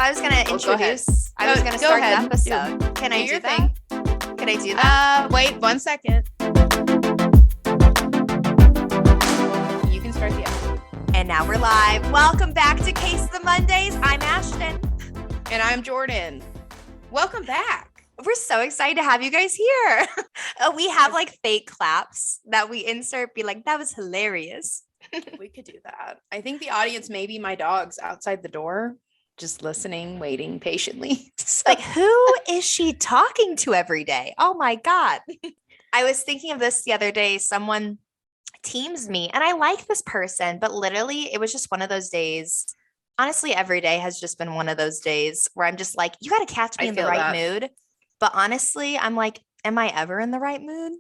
I was going to introduce. I was going to start the episode. Can I do that? Can I do that? Wait 1 second. You can start the episode. And now we're live. Welcome back to Case the Mondays. I'm Ashton. And I'm Jordan. Welcome back. We're so excited to have you guys here. We have like fake claps that we insert, be like, that was hilarious. We could do that. I think the audience may be my dogs outside the door, just listening, waiting patiently. So. Like, who is she talking to every day? Oh my God. I was thinking of this the other day. Someone teams me and I like this person, but literally it was just one of those days. Honestly, every day has just been one of those days where I'm just like, you got to catch me in the right mood. But honestly, I'm like, am I ever in the right mood?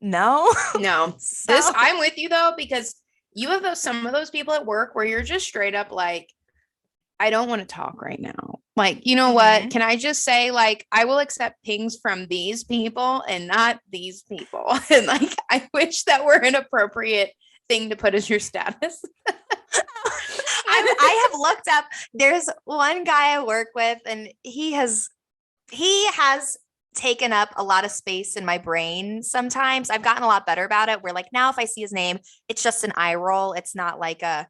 No. No. I'm with you though, because you have some of those people at work where you're just straight up like, I don't want to talk right now. Like, you know what? Can I just say, like, I will accept pings from these people and not these people. And like, I wish that were an appropriate thing to put as your status. I have looked up. There's one guy I work with, and he has taken up a lot of space in my brain. Sometimes I've gotten a lot better about it. Where like now, if I see his name, it's just an eye roll. It's not like a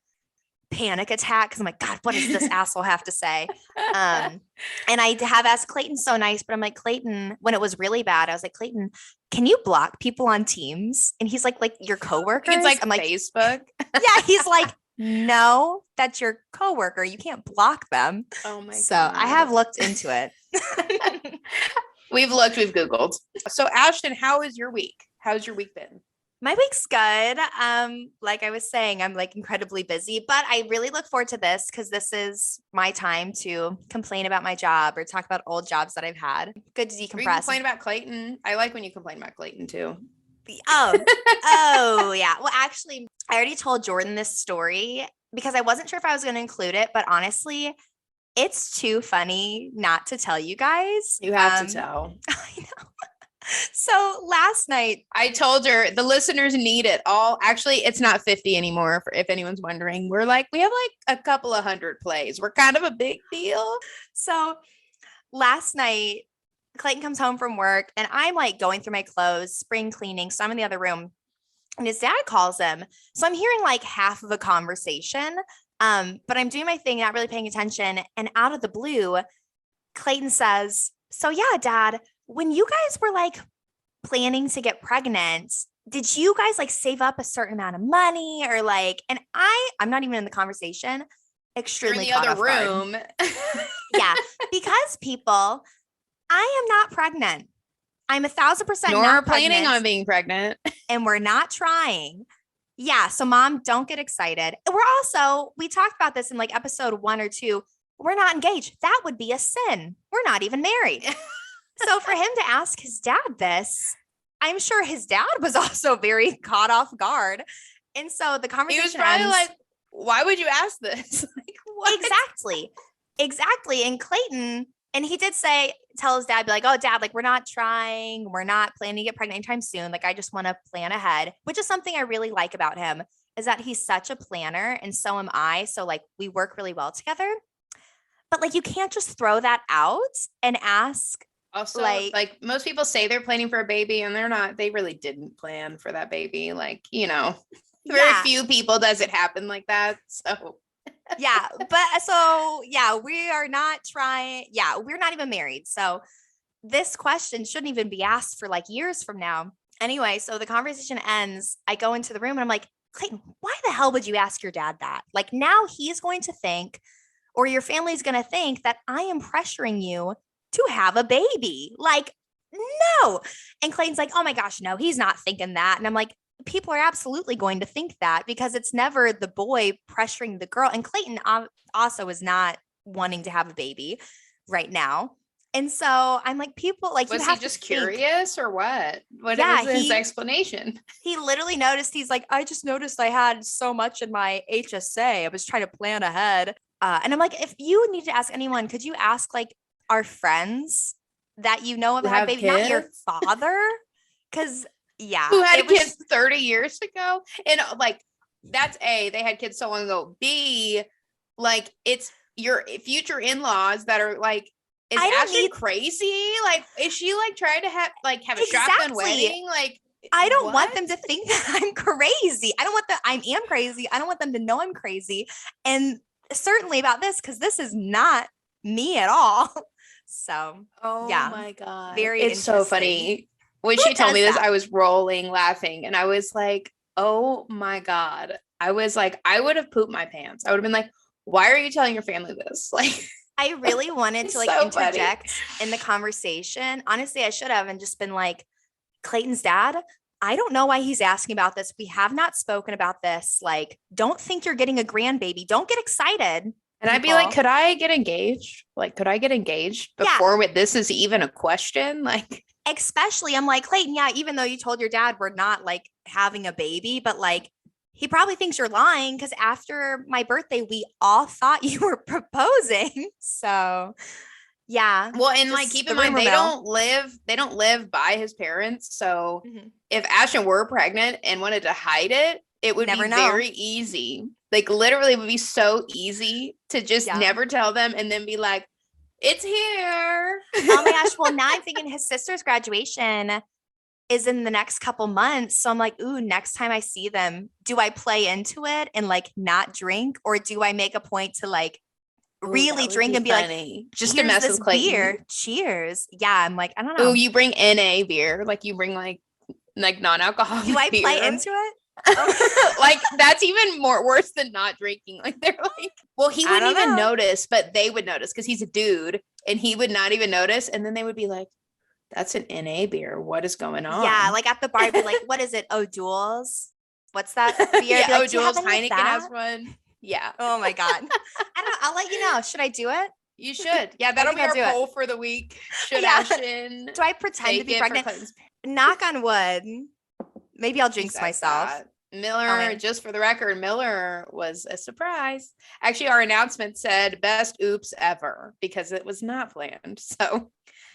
panic attack because I'm like, God, what does this asshole have to say? And I have asked Clayton, so nice, but I'm like, Clayton, when it was really bad, I was like, Clayton, can you block people on Teams? And he's like your coworkers? It's like I'm like, Facebook. Yeah, he's like, no, that's your coworker. You can't block them. Oh my God. So I have looked into it. We've Googled. So Ashton, how is your week? How's your week been? My week's good. Like I was saying, I'm like incredibly busy, but I really look forward to this because this is my time to complain about my job or talk about old jobs that I've had. Good to decompress. You complain about Clayton. I like when you complain about Clayton too. Oh yeah. Well, actually, I already told Jordan this story because I wasn't sure if I was going to include it, but honestly, it's too funny not to tell you guys. You have to tell. I know. So last night, I told her the listeners need it all. Actually, it's not 50 anymore. If anyone's wondering, we have like a couple of hundred plays. We're kind of a big deal. So last night, Clayton comes home from work and I'm like going through my clothes, spring cleaning. So I'm in the other room and his dad calls him. So I'm hearing like half of a conversation. But I'm doing my thing, not really paying attention. And out of the blue, Clayton says, so yeah, Dad, when you guys were like planning to get pregnant, did you guys like save up a certain amount of money or like, and I'm not even in the conversation. Extremely You're in the other room. Yeah. Because people, I am not pregnant. I'm 1,000% Nor not planning pregnant, on being pregnant. and we're not trying. Yeah. So Mom, don't get excited. We talked about this in like episode 1 or 2. We're not engaged. That would be a sin. We're not even married. So for him to ask his dad this, I'm sure his dad was also very caught off guard. And so the conversation He was probably like, why would you ask this? Like, what? Exactly. And Clayton, and he did tell his dad, be like, oh, Dad, like, we're not trying. We're not planning to get pregnant anytime soon. Like, I just want to plan ahead, which is something I really like about him, is that he's such a planner. And so am I. So like, we work really well together. But like, you can't just throw that out and ask. Also, like most people say they're planning for a baby and they're not, they really didn't plan for that baby. Like, very few people does it happen like that. So yeah, but so yeah, we are not trying. Yeah, we're not even married. So this question shouldn't even be asked for like years from now. Anyway, so the conversation ends. I go into the room and I'm like, Clayton, why the hell would you ask your dad that? Like now he's going to think, or your family's going to think that I am pressuring you to have a baby. Like, no. And Clayton's like, oh my gosh, no, he's not thinking that. And I'm like, people are absolutely going to think that because it's never the boy pressuring the girl. And Clayton also is not wanting to have a baby right now. And so I'm like, people like, was he just curious or what? What was his explanation? He literally noticed, he's like, I just noticed I had so much in my HSA. I was trying to plan ahead. And I'm like, if you need to ask anyone, could you ask like our friends that you know have had baby, not your father? Because who had kids 30 years ago? And like, that's A, they had kids so long ago. B, like it's your future in-laws that are like, is Ashton crazy? Like, is she like trying to have a shotgun wedding? Like, I don't want them to think that I'm crazy. I am crazy. I don't want them to know I'm crazy. And certainly about this, because this is not me at all. So, oh yeah, my God. it's so funny. When she told me this, I was rolling laughing and I was like, oh my God. I was like, I would have pooped my pants. I would have been like, why are you telling your family this? Like, I really wanted to like so interject in the conversation. Honestly, I should have and just been like, Clayton's dad, I don't know why he's asking about this. We have not spoken about this. Like, don't think you're getting a grandbaby. Don't get excited. And I'd be like, could I get engaged? Like, could I get engaged before this is even a question? Like, especially, I'm like, Clayton, yeah, even though you told your dad we're not like having a baby, but like, he probably thinks you're lying because after my birthday, we all thought you were proposing. So, yeah. Well, and like, keep in mind, they don't live by his parents. So if Ashton were pregnant and wanted to hide it, it would be very easy. Like, literally, it would be so easy to just never tell them and then be like, it's here. Oh my gosh. Well, now I'm thinking his sister's graduation is in the next couple months. So I'm like, ooh, next time I see them, do I play into it and like not drink? Or do I make a point to like really drink and be funny. Like, just to mess with Clayton. Beer. Cheers. Yeah. I'm like, I don't know. Oh, you bring NA beer. Like, you bring like non-alcoholic do I beer. Play into it? Like, that's even worse than not drinking. Like, they're like, well, he wouldn't even notice, but they would notice because he's a dude and he would not even notice. And then they would be like, that's an NA beer. What is going on? Yeah, like at the bar, be like, what is it? O'Doul's? What's that beer? Yeah, like, O'Doul's. Heineken has one. Yeah. Oh my God. I don't know. I'll let you know. Should I do it? You should. Yeah, that'll be our poll for the week. Should Ashton? Do I pretend to be pregnant? Knock on wood. Maybe I'll jinx myself. Miller, just for the record, Miller was a surprise. Actually, our announcement said best oops ever because it was not planned. So,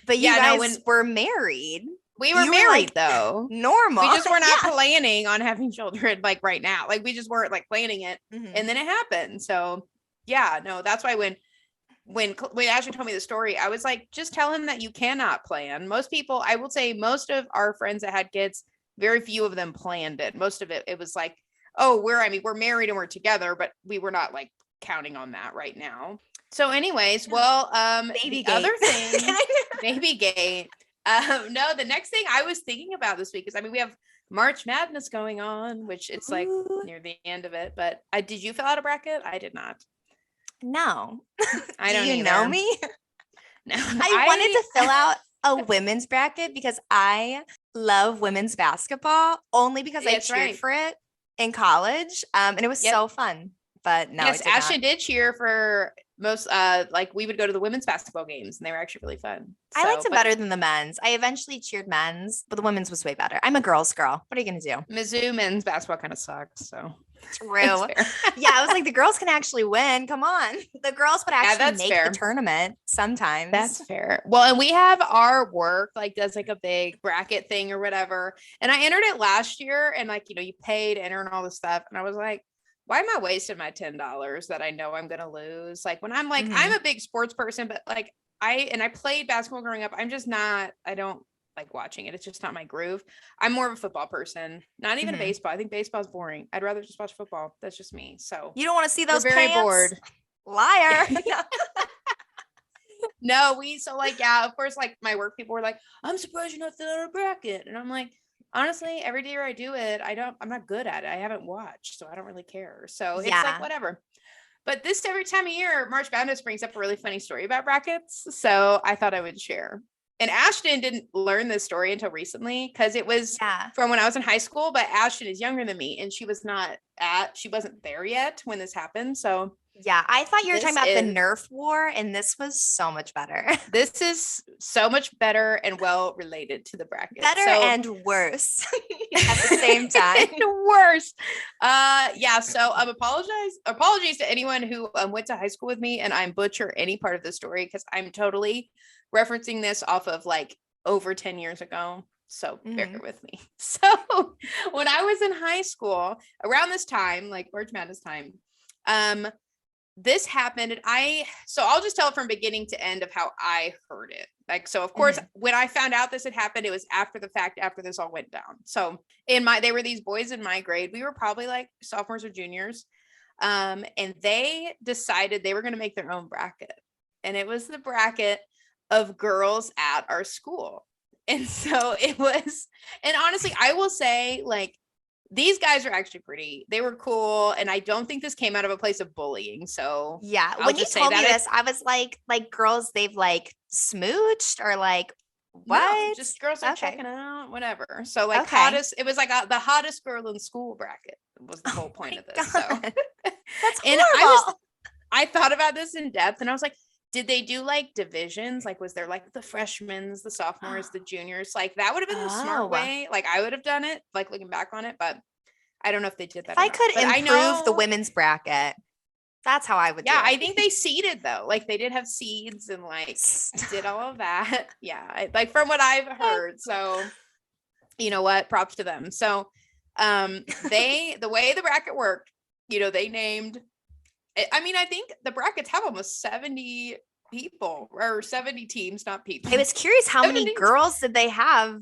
but you guys were married. We were married though. Normal. We just were not planning on having children like right now. Like, we just weren't like planning it. And then it happened. So yeah, no, that's why when Ashley told me the story, I was like, just tell him that you cannot plan. Most people, I will say most of our friends that had kids, very few of them planned it. Most of it was like, oh, we're married and we're together, but we were not like counting on that right now. So anyways, well, the other thing, baby gate. No, the next thing I was thinking about this week is, I mean, we have March Madness going on, which it's like near the end of it, but did you fill out a bracket? I did not. No. I don't Do you either. know me? No. I wanted to fill out a women's bracket because I love women's basketball only because I cheered for it in college. And it was so fun. But no, yes, Ashton did cheer for most like we would go to the women's basketball games and they were actually really fun. I liked it better than the men's. I eventually cheered men's, but the women's was way better. I'm a girl's girl. What are you gonna do? Mizzou men's basketball kind of sucks. So true. Yeah, I was like, the girls can actually win. Come on. The girls would actually make the tournament sometimes. That's fair. Well, and we have our work like does like a big bracket thing or whatever. And I entered it last year and like, you pay to enter and all this stuff. And I was like, why am I wasting my $10 that I know I'm going to lose? Like, when I'm like, I'm a big sports person, but like I played basketball growing up. I'm just not, I don't like watching it. It's just not my groove. I'm more of a football person, not even a baseball. I think baseball's boring. I'd rather just watch football. That's just me. So you don't want to see those very pants? Bored. Liar. No, of course, like my work people were like, I'm surprised you're not filling out a bracket. And I'm like, honestly, every day I do it, I'm not good at it. I haven't watched, so I don't really care. So it's like, whatever. But every time of year, March Madness brings up a really funny story about brackets. So I thought I would share. And Ashton didn't learn this story until recently because it was from when I was in high school, but Ashton is younger than me and she wasn't there yet when this happened. So yeah, I thought you were talking about the Nerf war and this was so much better. This is so much better and well related to the bracket. Better and worse at the same time. Worse. So apologies to anyone who went to high school with me and I'm butcher any part of the story because I'm totally referencing this off of like over 10 years ago. So bear with me. So when I was in high school, around this time, like March Madness time, this happened, and so I'll just tell it from beginning to end of how I heard it. Like, so of course, when I found out this had happened, it was after the fact, after this all went down. So they were these boys in my grade. We were probably like sophomores or juniors. And they decided they were going to make their own bracket. And it was the bracket of girls at our school. And so it was, and honestly, I will say, like, these guys are actually they were cool. And I don't think this came out of a place of bullying. So yeah, when you told me this, I was like girls, they've like smooched or like what? No, just girls are checking out, whatever. So like hottest, it was like the hottest girl in school bracket was the whole point of this. God. So that's horrible. And I thought about this in depth, and I was like, did they do like divisions? Like, was there like the freshmen, the sophomores, the juniors? Like, that would have been the smart way. Like, I would have done it, like looking back on it, but I don't know if they did that. If I could improve the women's bracket, that's how I would do it. I think they seeded though. Like, they did have seeds and like did all of that. Yeah. Like, from what I've heard. So, you know what? Props to them. So, the way the bracket worked, they named, I mean, I think the brackets have almost 70 people or 70 teams, not people. I was curious, how many girls did they have?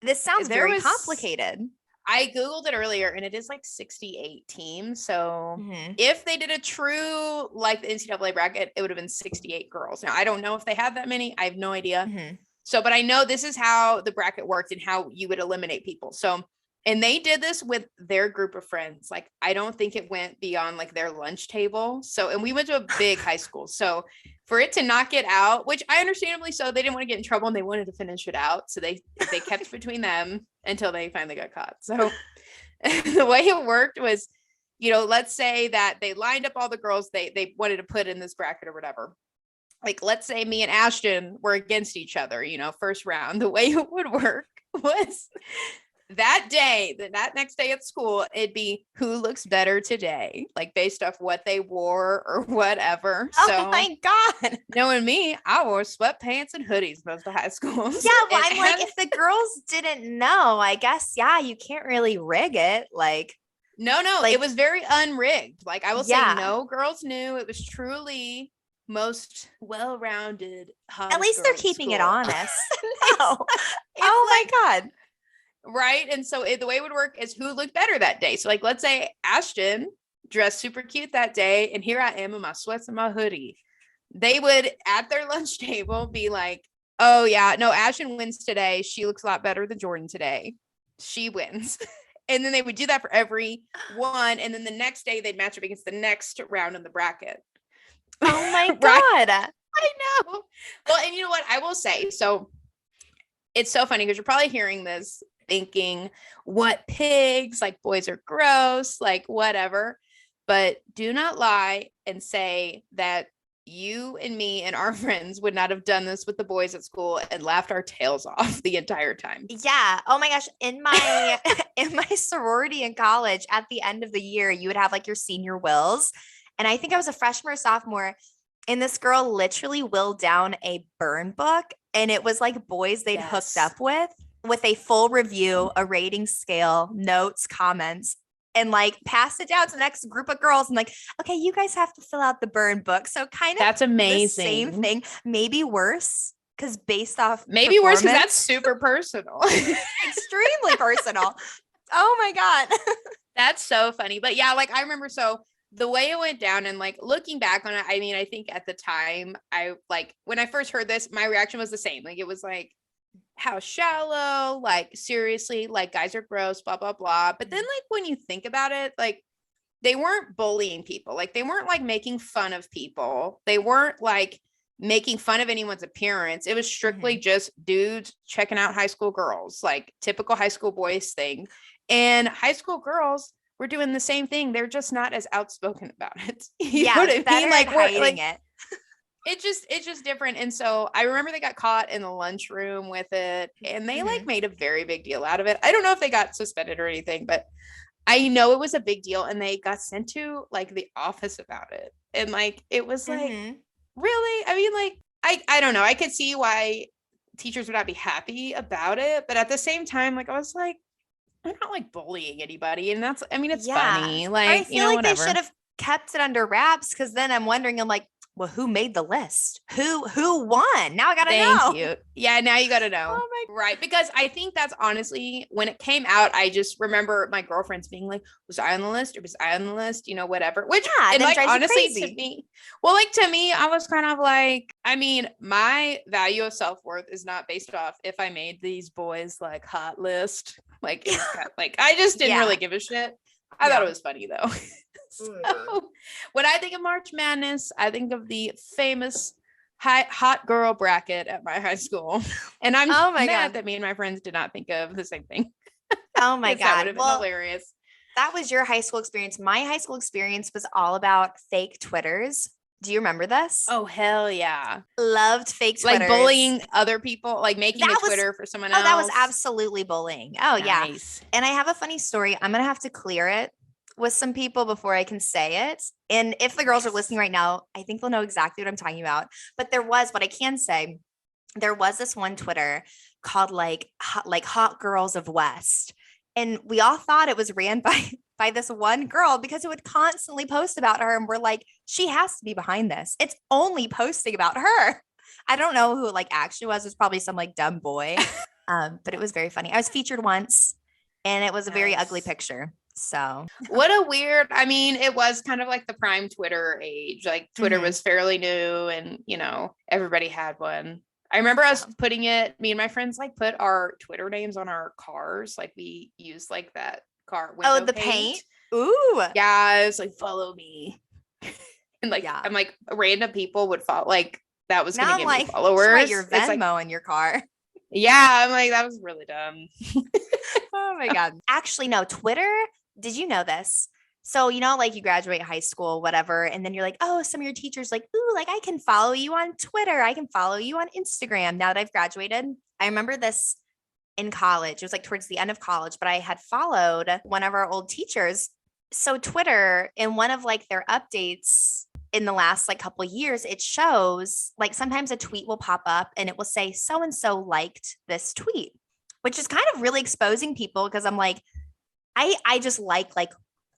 This sounds very complicated. I Googled it earlier, and it is like 68 teams. So if they did a true, like the NCAA bracket, it would have been 68 girls. Now, I don't know if they had that many. I have no idea. So, but I know this is how the bracket worked and how you would eliminate people. So, and they did this with their group of friends. Like, I don't think it went beyond like their lunch table. So, and we went to a big high school. So for it to not get out, which I understandably so, they didn't want to get in trouble and they wanted to finish it out. So they kept it between them until they finally got caught. So the way it worked was, let's say that they lined up all the girls they wanted to put in this bracket or whatever. Like, let's say me and Ashton were against each other, first round. The way it would work was that day, that next day at school, it'd be who looks better today, like based off what they wore or whatever. Oh my God. Knowing me, I wore sweatpants and hoodies most of high school. Yeah, well, I'm like, if the girls didn't know, I guess, yeah, you can't really rig it. Like, no, like, it was very unrigged. Like, I will say no girls knew. It was truly most well-rounded. At least they're keeping it honest. No. Oh my God. Right. And so the way it would work is who looked better that day. So like, let's say Ashton dressed super cute that day, and here I am in my sweats and my hoodie. They would at their lunch table be like, oh yeah, no, Ashton wins today. She looks a lot better than Jordan today. She wins. And then they would do that for every one. And then the next day they'd match up against the next round in the bracket. Oh my God. Right? I know. Well, and you know what I will say? So it's so funny because you're probably hearing this thinking, what pigs, like boys are gross, like whatever. But do not lie and say that you and me and our friends would not have done this with the boys at school and laughed our tails off the entire time. Yeah. Oh my gosh. In my sorority in college, at the end of the year, you would have like your senior wills. And I think I was a freshman or sophomore, and this girl literally willed down a burn book, and it was like boys they'd hooked up with a full review, a rating scale, notes, comments, and like passed it down to the next group of girls. And like, okay, you guys have to fill out the burn book. So kind of that's amazing. The same thing, maybe worse, because based off maybe worse because that's super personal, extremely personal. Oh my God, that's so funny. But yeah, like I remember the way it went down, and like looking back on it, I mean, I think at the time, I like when I first heard this, my reaction was the same. Like it was like, how shallow, like seriously, like guys are gross, blah, blah, blah. But then like when you think about it, like they weren't bullying people. Like they weren't like making fun of people. They weren't like making fun of anyone's appearance. It was strictly just dudes checking out high school girls, like typical high school boys thing. And high school girls were doing the same thing. They're just not as outspoken about it. You know what I mean? Like we're hiding it. It's just different. And so I remember they got caught in the lunchroom with it, and they like made a very big deal out of it. I don't know if they got suspended or anything, but I know it was a big deal, and they got sent to like the office about it. And like, it was like, really? I mean, like, I don't know. I could see why teachers would not be happy about it, but at the same time, like, I was like, I'm not like bullying anybody. And that's, I mean, it's funny. Like, I feel like whatever. They should have kept it under wraps because then I'm wondering, I'm like, well, who made the list? Who won? Now I gotta Thank know. you. Yeah, now you gotta know. Oh my Right. Because I think that's honestly when it came out, I just remember my girlfriends being like, was I on the list or was I on the list? You know, whatever. Which yeah, and then like drives you honestly crazy. to me, well, like to me, I was kind of like, I mean, my value of self-worth is not based off if I made these boys like hot list. Like it was kind of, like I just didn't really give a shit. I thought it was funny though. So when I think of March Madness, I think of the famous hot girl bracket at my high school. And I'm mad that me and my friends did not think of the same thing. Oh my God. That would have been hilarious. That was your high school experience. My high school experience was all about fake Twitters. Do you remember this? Oh, hell yeah. Loved fake Twitters. Like bullying other people, like making a Twitter for someone else. Oh, that was absolutely bullying. Oh, nice. Yeah. And I have a funny story. I'm going to have to clear it with some people before I can say it. And if the girls are listening right now, I think they'll know exactly what I'm talking about. But what I can say, there was this one Twitter called like Hot Girls of West. And we all thought it was ran by this one girl because it would constantly post about her. And we're like, she has to be behind this. It's only posting about her. I don't know who like actually was. It was probably some like dumb boy. But it was very funny. I was featured once and it was a very ugly picture. So what a weird, I mean, it was kind of like the prime Twitter age. Like Twitter was fairly new and, you know, everybody had one. I remember us putting it, me and my friends like put our Twitter names on our cars. Like we used like that car window. Oh, the paint. Ooh. Yeah, it was like, follow me. And like, I'm like random people would follow, like that was going to give me followers. Write your Venmo in your car. Yeah, I'm like, that was really dumb. Oh my God. Actually, no, Twitter. Did you know this? So, you know, like you graduate high school, whatever, and then you're like, oh, some of your teachers like, ooh, like I can follow you on Twitter. I can follow you on Instagram now that I've graduated. I remember this in college. It was like towards the end of college, but I had followed one of our old teachers. So Twitter, in one of like their updates in the last like couple of years, it shows like sometimes a tweet will pop up and it will say so-and-so liked this tweet, which is kind of really exposing people because I'm like, I just like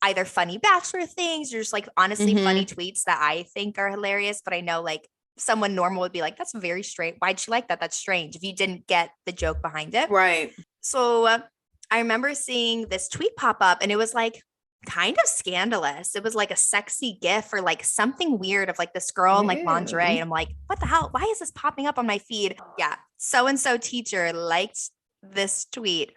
either funny bachelor things or just like honestly funny tweets that I think are hilarious. But I know like someone normal would be like, that's very straight. Why'd you like that? That's strange. If you didn't get the joke behind it. Right. So I remember seeing this tweet pop up and it was like kind of scandalous. It was like a sexy gif or like something weird of like this girl in like lingerie. And I'm like, what the hell? Why is this popping up on my feed? Yeah. So-and-so teacher liked this tweet.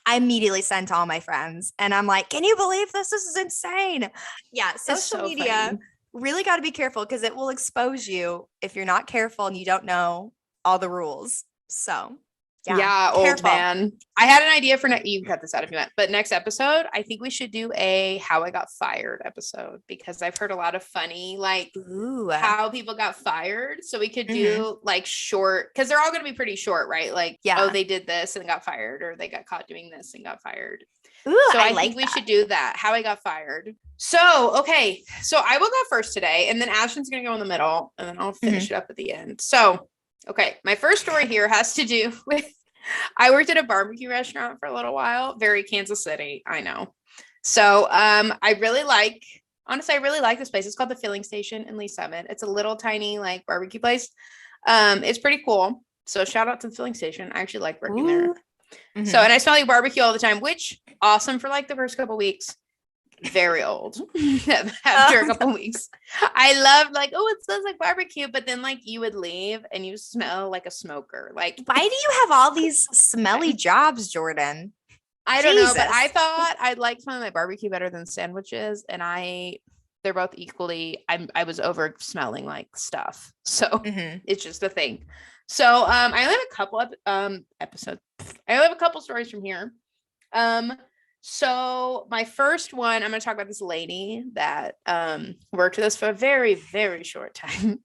I immediately sent to all my friends and I'm like, can you believe this? This is insane. Yeah. Social media really got to be careful because it will expose you if you're not careful and you don't know all the rules. So yeah, old man. I had an idea for you can cut this out if you want, but next episode, I think we should do a how I got fired episode because I've heard a lot of funny, like how people got fired. So we could do like short, because they're all going to be pretty short, right? Like, oh, they did this and got fired, or they got caught doing this and got fired. Ooh, so I think we should do that. How I got fired. So, okay. So I will go first today and then Ashton's going to go in the middle and then I'll finish it up at the end. So, okay. My first story here has to do with, I worked at a barbecue restaurant for a little while, very Kansas City. I know. So, I really like this place. It's called the Filling Station in Lee Summit. It's a little tiny like barbecue place. It's pretty cool. So shout out to the Filling Station. I actually like working there. So, and I smell like barbecue all the time, which awesome for like the first couple weeks. Very old after a couple weeks. I loved like, oh, it smells like barbecue, but then like you would leave and you smell like a smoker. Like, why do you have all these smelly jobs, Jordan? I don't know, but I thought I'd like smelling like barbecue better than sandwiches, and they're both equally. I was over smelling like stuff, so it's just a thing. So I only have a couple episodes. I only have a couple stories from here. So my first one, I'm going to talk about this lady that worked with us for a very, very short time.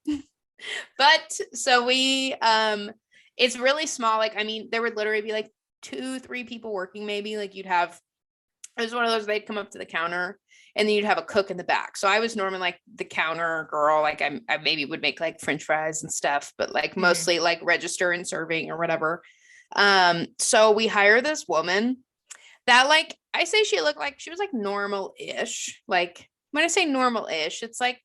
But so we, it's really small. Like, I mean, there would literally be like 2-3 people working, maybe. Like it was one of those, they'd come up to the counter and then you'd have a cook in the back. So I was normally like the counter girl. Like I maybe would make like French fries and stuff, but like mostly like register and serving or whatever. So we hired this woman that like, I say she looked like she was like normal-ish. Like when I say normal-ish, it's like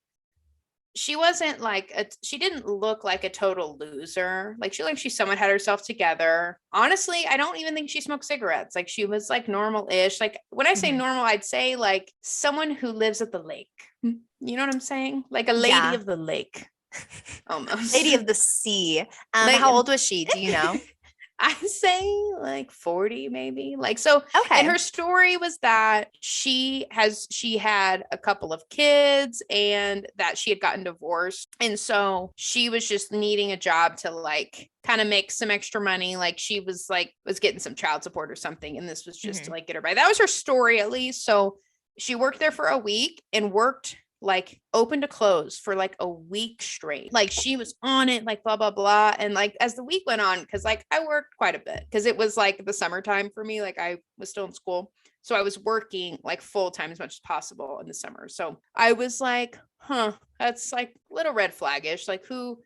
she wasn't like she didn't look like a total loser. Like she somewhat had herself together. Honestly, I don't even think she smoked cigarettes. Like she was like normal-ish. Like when I say normal, I'd say like someone who lives at the lake. You know what I'm saying? Like a lady of the lake. Almost. Lady of the sea. Like, how old was she? Do you know? I say like 40 maybe. Like so Okay. and her story was that she had a couple of kids and that she had gotten divorced. And so she was just needing a job to like kind of make some extra money. Like she was getting some child support or something. And this was just to like get her by. That was her story at least. So she worked there for a week and worked like open to close for like a week straight. Like she was on it, like blah, blah, blah. And like as the week went on, because like I worked quite a bit because it was like the summertime for me. Like I was still in school. So I was working like full time as much as possible in the summer. So I was like, that's like little red flaggish. Like who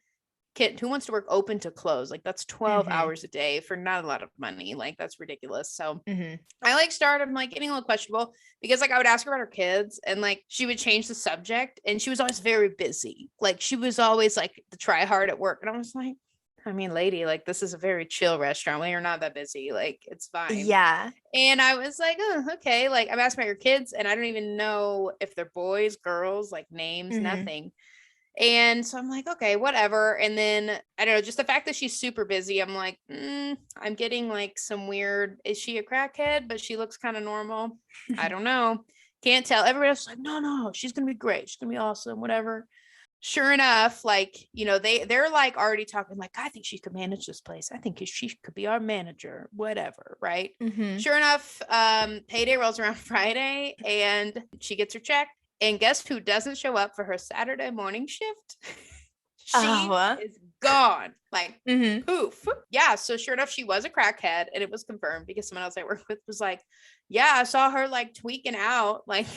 wants to work open to close? Like that's 12 hours a day for not a lot of money. Like that's ridiculous. So I like started like getting a little questionable because like I would ask her about her kids and like she would change the subject and she was always very busy. Like she was always like the try hard at work. And I was like, I mean, lady, like this is a very chill restaurant. When you're not that busy, like it's fine. Yeah. And I was like, oh, okay. Like I'm asking about your kids and I don't even know if they're boys, girls, like names, nothing. And so I'm like, okay, whatever. And then I don't know, just the fact that she's super busy, I'm like, I'm getting like some weird, is she a crackhead? But she looks kind of normal. I don't know. Can't tell. Everybody else is like, no, she's going to be great. She's going to be awesome, whatever. Sure enough, like, you know, they're like already talking like, I think she could manage this place. I think she could be our manager, whatever. Right. Sure enough, payday rolls around Friday and she gets her check. And guess who doesn't show up for her Saturday morning shift? She is gone. Like, poof. Yeah. So sure enough, she was a crackhead and it was confirmed because someone else I worked with was like, yeah, I saw her like tweaking out, like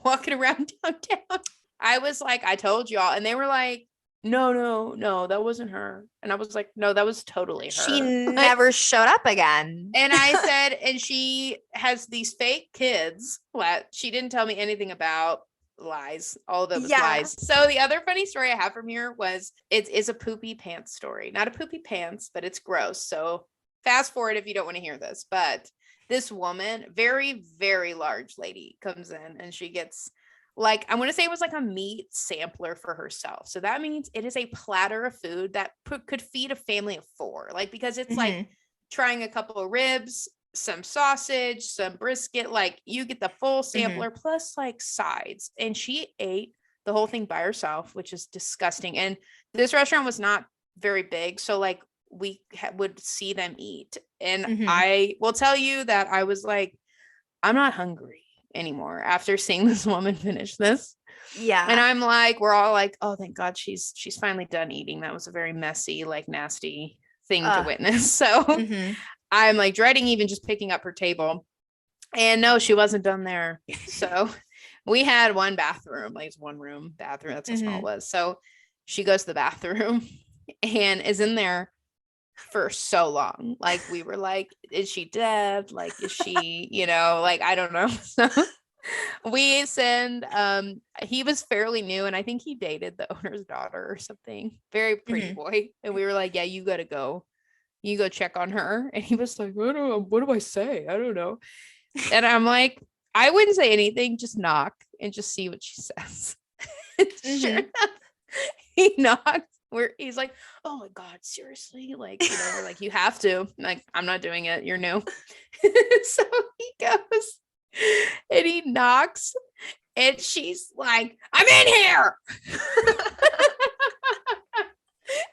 walking around downtown. I was like, I told y'all. And they were like, no, that wasn't her. And I was like, no, that was totally her. She never showed up again. And I said, and she has these fake kids that she didn't tell me anything about. Lies, all of those lies. So the other funny story I have from here was it is a poopy pants story. Not a poopy pants, but it's gross. So fast forward if you don't want to hear this. But this woman, very, very large lady, comes in and she gets like, I want to say it was like a meat sampler for herself. So that means it is a platter of food that could feed a family of 4. Like, because it's like trying a couple of ribs, some sausage, some brisket, like you get the full sampler plus like sides. And she ate the whole thing by herself, which is disgusting. And this restaurant was not very big. So like we would see them eat. And I will tell you that I was like, I'm not hungry anymore after seeing this woman finish this. Yeah. And I'm like, we're all like, oh, thank God she's finally done eating. That was a very messy, like nasty thing to witness. So I'm like dreading even just picking up her table. And no, she wasn't done there. So we had one bathroom, like one room bathroom. That's how small it was. So she goes to the bathroom and is in there for so long. Like we were like, is she dead? Like, is she, you know, like, I don't know. So we send, he was fairly new and I think he dated the owner's daughter or something. Very pretty boy. And we were like, yeah, you gotta go. You go check on her. And he was like, I don't know. What do I say? I don't know. And I'm like, I wouldn't say anything. Just knock and just see what she says. Sure enough, he knocked. He's like, oh my God, seriously? Like, you know, we're like, you have to. I'm like, I'm not doing it. You're new. So he goes and he knocks and she's like, I'm in here.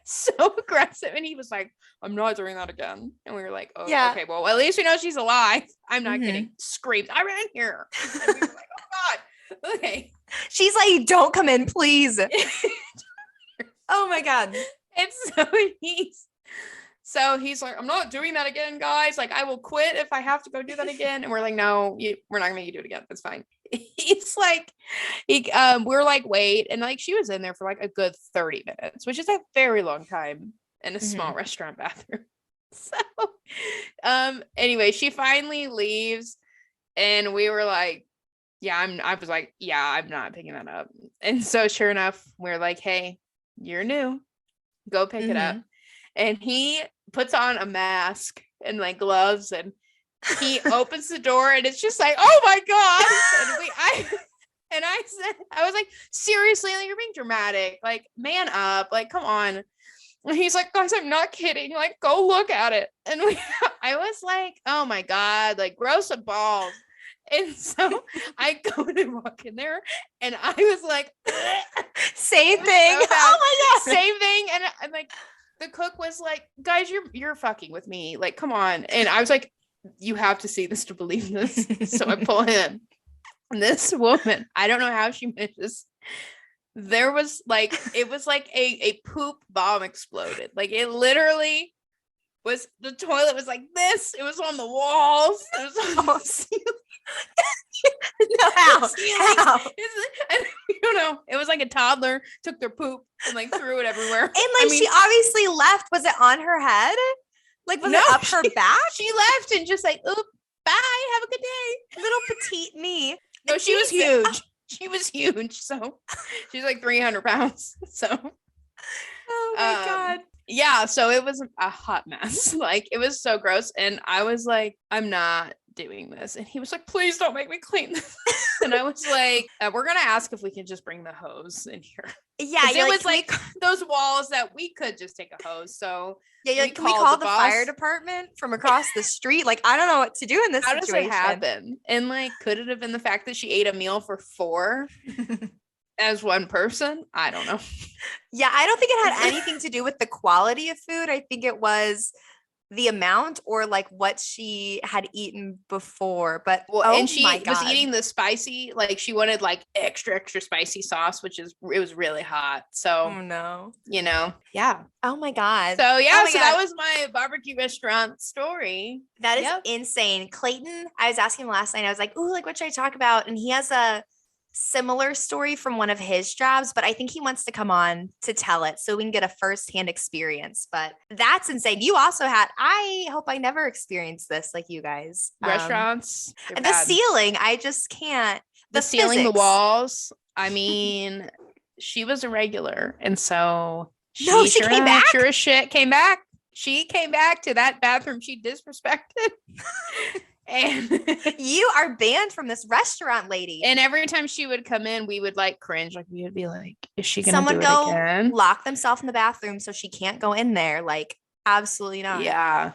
So aggressive. And he was like, I'm not doing that again. And we were like, oh, yeah. Okay, well, at least we know she's alive. I'm not kidding. Screams, I'm in here. And we were like, oh God. Okay. She's like, don't come in, please. Oh my God. And so he's like, I'm not doing that again, guys. Like, I will quit if I have to go do that again. And we're like, no, we're not gonna make you do it again. That's fine. It's like, we're like, wait. And like, she was in there for like a good 30 minutes, which is a very long time in a small restaurant bathroom. So, anyway, she finally leaves and we were like, I was like, yeah, I'm not picking that up. And so sure enough, we're like, hey, you're new. Go pick it up. And he puts on a mask and like gloves, and he opens the door, and it's just like, oh my God. And I was like, seriously, like, you're being dramatic. Like, man up. Like, come on. And he's like, guys, I'm not kidding. Like, go look at it. And I was like, oh my God, like, grow some balls. And so I go and walk in there, and I was like, same thing. So oh my God. Same thing. And I'm like, the cook was like, guys, you're fucking with me. Like, come on. And I was like, you have to see this to believe this. So I pull in. And this woman, I don't know how she manages. There was like, it was like a poop bomb exploded. Like, it literally was, the toilet was like this. It was on the walls. It was on the ceiling. No, how? And, you know, it was like a toddler took their poop and like threw it everywhere. And like, she obviously left. Was it on her head? Like, was it up her back? She left and just like, oop, bye, have a good day. Little petite me. No, she was huge. She was huge. So she's like 300 pounds. So, oh my God. Yeah. So it was a hot mess. Like, it was so gross. And I was like, I'm not doing this. And he was like, please don't make me clean this. And I was like, we're going to ask if we can just bring the hose in here. Yeah. It was like those walls that we could just take a hose. So yeah, like, can we call the fire department from across the street? Like, I don't know what to do in this situation. How does it happen? And like, could it have been the fact that she ate a meal for 4 as one person? I don't know. Yeah, I don't think it had anything to do with the quality of food. I think it was the amount, or like what she had eaten before. But and she was eating the spicy, like, she wanted like extra spicy sauce, which is, it was really hot. So oh no, you know, yeah. Oh my God. So yeah, so that was my barbecue restaurant story. That is insane. Clayton, I was asking him last night, I was like, ooh, like, what should I talk about? And he has a similar story from one of his jobs, but I think he wants to come on to tell it so we can get a firsthand experience. But that's insane. You also had, I hope I never experienced this like you guys. Restaurants. The ceiling, I just can't. The ceiling, physics. The walls. I mean, she was a regular. And so she came back. Sure as shit came back. She came back to that bathroom she disrespected. And you are banned from this restaurant, lady. And every time she would come in, we would like cringe. Like, we would be like, is she going to do it again? Lock themselves in the bathroom so she can't go in there. Like, absolutely not. Yeah.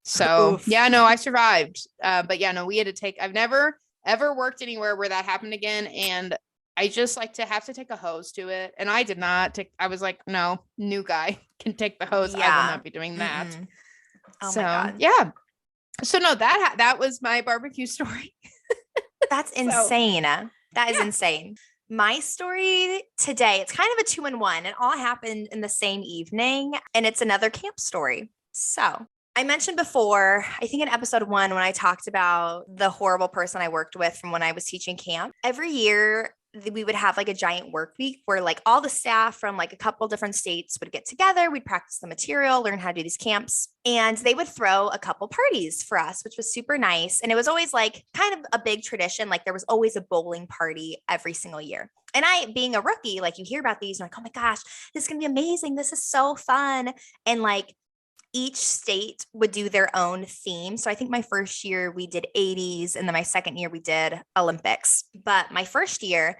So yeah, no, I survived. But yeah, no, we had to take, I've never ever worked anywhere where that happened again. And I just like to have to take a hose to it. And I did not take, I was like, no, new guy can take the hose. Yeah. I will not be doing that. Mm-hmm. Oh my God. Yeah. So no, that was my barbecue story. That's insane. That is insane. My story today, it's kind of a 2-in-1. It all happened in the same evening, and it's another camp story. So I mentioned before, I think in episode 1, when I talked about the horrible person I worked with from when I was teaching camp, every year we would have like a giant work week where like all the staff from like a couple different states would get together. We'd practice the material, learn how to do these camps, and they would throw a couple parties for us, which was super nice. And it was always like kind of a big tradition. Like, there was always a bowling party every single year. And I, being a rookie, like, you hear about these and like, oh my gosh, this is going to be amazing. This is so fun. And like, each state would do their own theme. So I think my first year we did 80s, and then my second year we did Olympics. But my first year,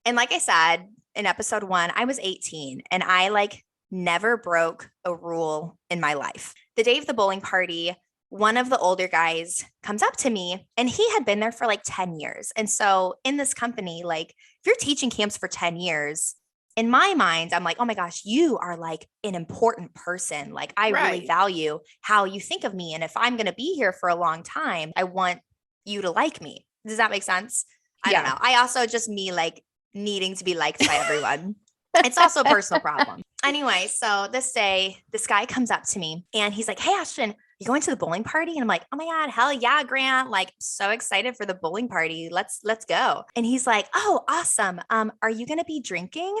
and like I said in episode 1, I was 18 and I like never broke a rule in my life. The day of the bowling party, one of the older guys comes up to me, and he had been there for like 10 years. And so in this company, like, if you're teaching camps for 10 years, in my mind, I'm like, oh my gosh, you are like an important person. Like, I really value how you think of me. And if I'm going to be here for a long time, I want you to like me. Does that make sense? I don't know. I also just me like needing to be liked by everyone. It's also a personal problem. Anyway, so this day, this guy comes up to me and he's like, hey, Ashton, you going to the bowling party? And I'm like, oh my God, hell yeah, Grant. Like, so excited for the bowling party. Let's go. And he's like, oh, awesome. Are you going to be drinking?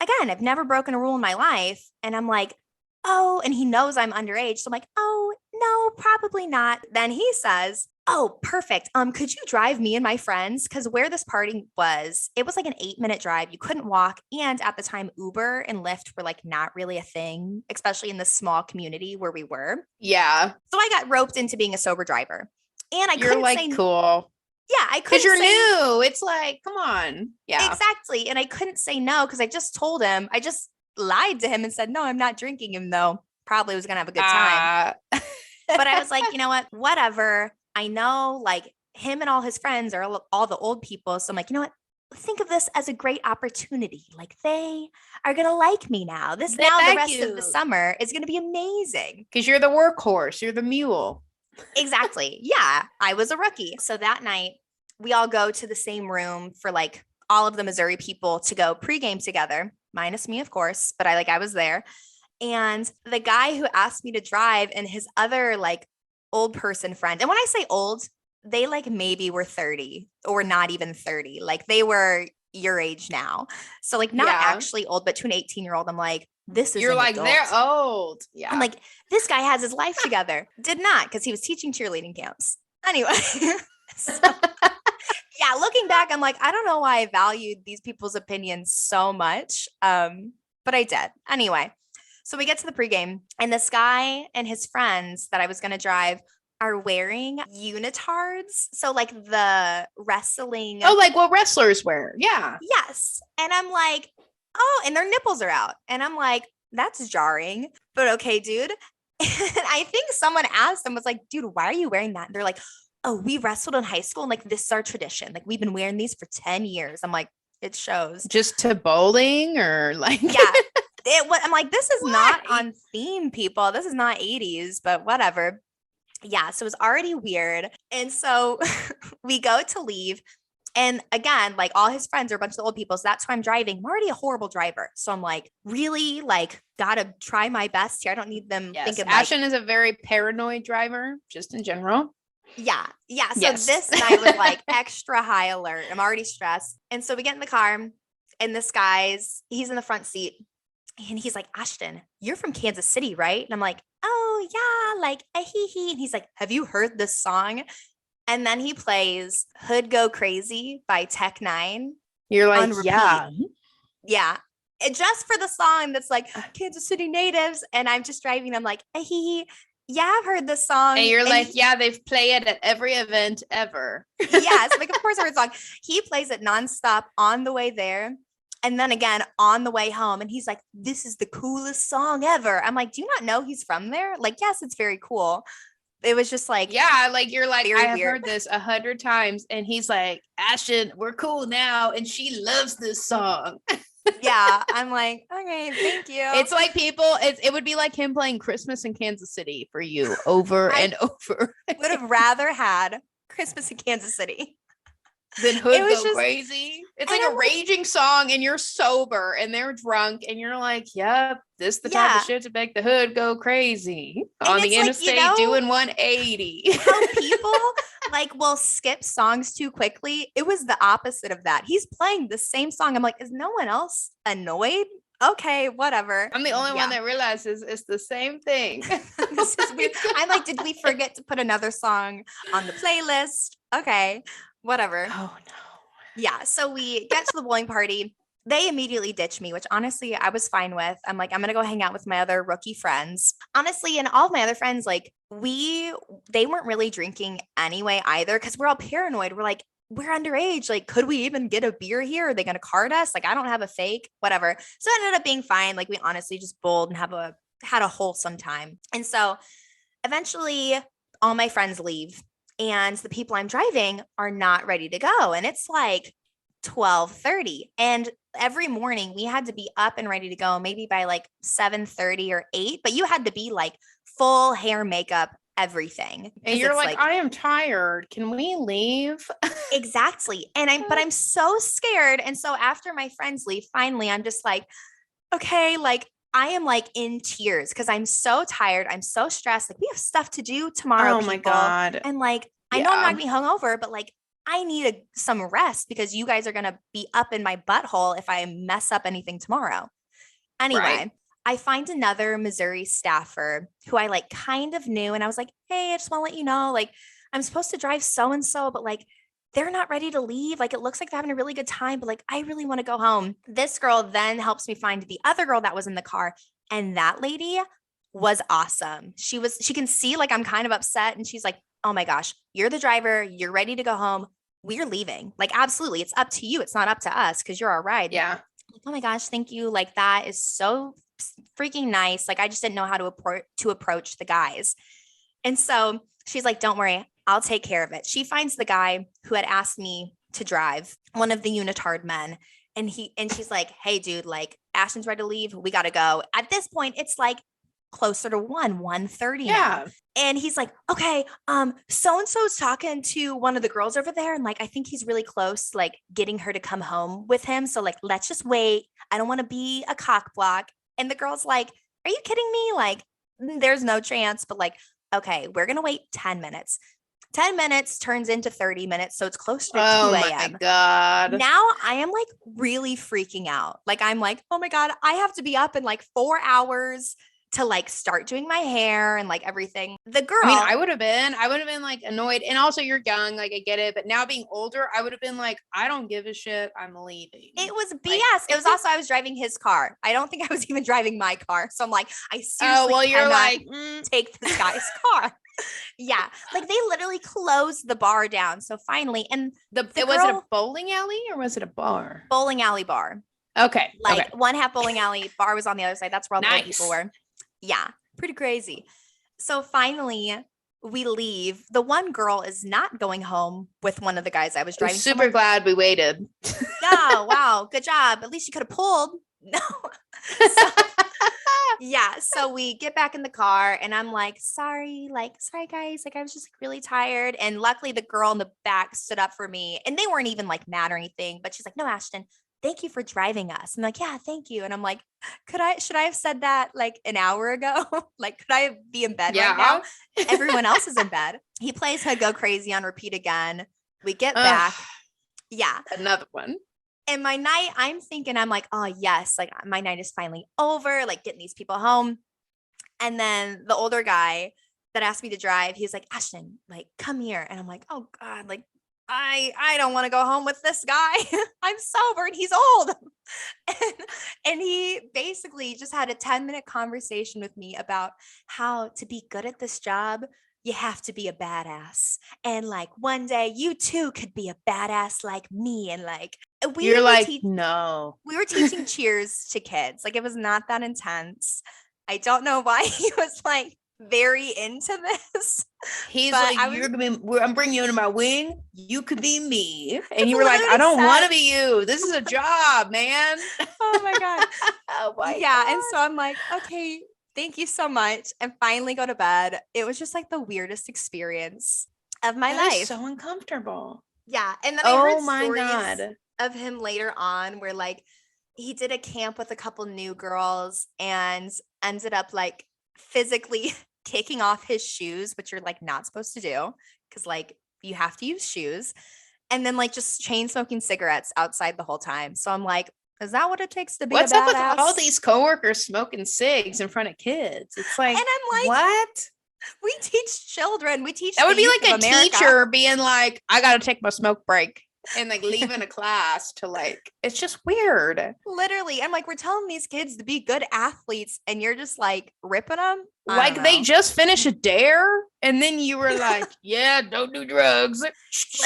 Again, I've never broken a rule in my life. And I'm like, oh, and he knows I'm underage. So I'm like, oh, no, probably not. Then he says, Oh, perfect. Could you drive me and my friends? Because where this party was, it was like an 8-minute drive. You couldn't walk. And at the time, Uber and Lyft were like not really a thing, especially in the small community where we were. Yeah. So I got roped into being a sober driver. And I You're couldn't like, say, cool. yeah, I Because couldn't you're say new. It's like, come on. Yeah. exactly. And I couldn't say no because I just told him, I just lied to him and said, no, I'm not drinking him though. Probably was going to have a good time. Uh, But I was like, you know what? Whatever. I know like him and all his friends are all the old people. So I'm like, you know what? Think of this as a great opportunity. Like they are going to like me now. This they now, the like rest of the you. summer is going to be amazing. Because you're the workhorse. You're the mule. Exactly. Yeah. I was a rookie. So that night, we all go to the same room for like all of the Missouri people to go pregame together, minus me, of course. But I was there. And the guy who asked me to drive and his other like old person friend, and when I say old, they like maybe were 30 or not even 30. Like they were your age now. So like not Yeah. actually old, but to an 18-year-old, I'm like, this is You're an like, adult. they're old. Yeah. I'm like, this guy has his life together. Did not, because he was teaching cheerleading camps. Anyway. So, yeah, looking back, I'm like, I don't know why I valued these people's opinions so much. But I did. Anyway, so we get to the pregame, and this guy and his friends that I was going to drive are wearing unitards. So, like the wrestling. Oh, like what wrestlers wear. Yeah. Yes. And I'm like, oh, and their nipples are out. And I'm like, that's jarring, but okay, dude. And I think someone asked them, was like, dude, why are you wearing that? And they're like, oh, we wrestled in high school and like this is our tradition. Like we've been wearing these for 10 years. I'm like, it shows. Just to bowling or like. Yeah. I'm like, this is not Why? on theme, people. This is not 80s, but whatever. Yeah. So it was already weird. And so we go to leave. And again, like all his friends are a bunch of the old people. So that's why I'm driving. I'm already a horrible driver. So I'm like, really, like, gotta try my best here. I don't need them Yes. thinking Ashton is a very paranoid driver, just in general. yeah. Yeah. So Yes. this night was like extra high alert. I'm already stressed. And so we get in the car, and this he's in the front seat. And he's like, Ashton, you're from Kansas City, right? And I'm like, oh, yeah, like a hee hee. And he's like, have you heard this song? And then he plays Hood Go Crazy by Tech Nine. You're like, yeah. Yeah. Just for the song that's like Kansas City natives. And I'm just driving. I'm like, hee. Yeah, I've heard this song. And you're like, yeah, they've played it at every event ever. Yes. Like, of course, I heard the song. He plays it nonstop on the way there. And then again on the way home. And he's like, this is the coolest song ever. I'm like, do you not know he's from there? Like, yes, it's very cool. It was just like, yeah, like you're like, I have weird. heard this 100 times. And he's like, Ashton, we're cool now. And she loves this song. Yeah. I'm like, okay, thank you. It's like it would be like him playing Christmas in Kansas City for you over and over. Would have rather had Christmas in Kansas City. Then Hood Go Crazy. It's like a raging song and you're sober and they're drunk and you're like, yep, this is the type of shit to make the hood go crazy on the interstate doing 180. How people like will skip songs too quickly. It was the opposite of that. He's playing the same song. I'm like, is no one else annoyed? Okay, whatever. I'm the only one that realizes it's the same thing. This is weird. I'm like, did we forget to put another song on the playlist? Okay. Whatever. Oh no. Yeah. So we get to the bowling party. They immediately ditch me, which honestly I was fine with. I'm like, I'm gonna go hang out with my other rookie friends. Honestly, and all of my other friends, like they weren't really drinking anyway either, because we're all paranoid. We're like, we're underage. Like, could we even get a beer here? Are they gonna card us? Like, I don't have a fake, whatever. So it ended up being fine. Like, we honestly just bowled and had a wholesome time. And so eventually all my friends leave. And the people I'm driving are not ready to go. And it's like 12:30. And every morning we had to be up and ready to go, maybe by like 7:30 or 8. But you had to be like full hair, makeup, everything. And you're like, I am tired. Can we leave? Exactly. And I'm so scared. And so after my friends leave, finally, I'm just like, okay, like I am like in tears because I'm so tired. I'm so stressed. Like we have stuff to do tomorrow. Oh my God. And like, I know I'm not gonna be hungover, but like I need some rest because you guys are going to be up in my butthole if I mess up anything tomorrow. Anyway, I find another Missouri staffer who I like kind of knew. And I was like, hey, I just want to let you know, like, I'm supposed to drive so and so, but like they're not ready to leave. Like it looks like they're having a really good time, but like I really want to go home. This girl then helps me find the other girl that was in the car. And that lady was awesome. She can see like I'm kind of upset. And she's like, oh my gosh, you're the driver. You're ready to go home. We're leaving. Like, absolutely. It's up to you. It's not up to us because you're our ride. Yeah. Like, oh my gosh, thank you. Like, that is so freaking nice. Like, I just didn't know how to approach the guys. And so she's like, don't worry, I'll take care of it. She finds the guy who had asked me to drive, one of the unitard men. And she's like, hey, dude, like Ashton's ready to leave. We got to go. At this point, it's like closer to 1:30 now. And he's like, okay, so-and-so's talking to one of the girls over there. And like, I think he's really close, like getting her to come home with him. So like, let's just wait. I don't want to be a cock block. And the girl's like, are you kidding me? Like, there's no chance. But like, okay, we're going to wait 10 minutes. 10 minutes turns into 30 minutes. So it's closer to 2 a.m. Oh my God. Now I am like really freaking out. Like, I'm like, oh my God, I have to be up in like 4 hours to like start doing my hair and like everything. The girl, I mean, I would have been like annoyed. And also you're young, like I get it. But now being older, I would have been like, I don't give a shit. I'm leaving. it was BS. Like, it was also, I was driving his car. I don't think I was even driving my car. So I'm like, I seriously you're cannot like, take this guy's car. Yeah. Like they literally closed the bar down. So finally, and was it a bowling alley or was it a bar? Bowling alley bar. Okay. Like one half bowling alley, bar was on the other side. That's where all the old people Nice. were. Yeah. Pretty crazy. So finally we leave. The one girl is not going home with one of the guys I was driving. Super glad we waited. Yeah. Wow. Good job. At least you could have pulled. No. Yeah. So we get back in the car and I'm like, sorry guys. Like I was just like really tired. And luckily the girl in the back stood up for me and they weren't even like mad or anything, but she's like, no, Ashton, thank you for driving us. I'm like, yeah, thank you. And I'm like, should I have said that like an hour ago? Like, could I be in bed right now? Everyone else is in bed. He plays Head Go Crazy on repeat again. We get back. Yeah. Another one. And my night, I'm thinking, I'm like, oh yes, like my night is finally over, like getting these people home. And then the older guy that asked me to drive, he's like, Ashton, like, come here. And I'm like, oh God, like, I don't want to go home with this guy. I'm sober and he's old. And he basically just had a 10-minute conversation with me about how to be good at this job, you have to be a badass. And like one day you too could be a badass like me. And like you're like, no. We were teaching cheers to kids. Like it was not that intense. I don't know why he was like very into this. He's like, I'm bringing you into my wing. You could be me. And you were like, I don't want to be you. This is a job, man. Oh my God. Oh my God. God. And so I'm like, okay, thank you so much. And finally go to bed. It was just like the weirdest experience of my life. So uncomfortable. Yeah. And then I heard stories of him later on where like he did a camp with a couple new girls and ended up like physically kicking off his shoes, which you're like not supposed to do because like you have to use shoes, and then like just chain smoking cigarettes outside the whole time. So I'm like, is that what it takes to be What's a badass? up with all these coworkers smoking cigs in front of kids? It's like, and I'm like, what? We teach children. We teach. That would be like a teacher being like, I got to take my smoke break. And like leaving a class to like, it's just weird. Literally. I'm like, we're telling these kids to be good athletes and you're just like ripping them. Like they just finished a dare. And then you were like, yeah, don't do drugs. What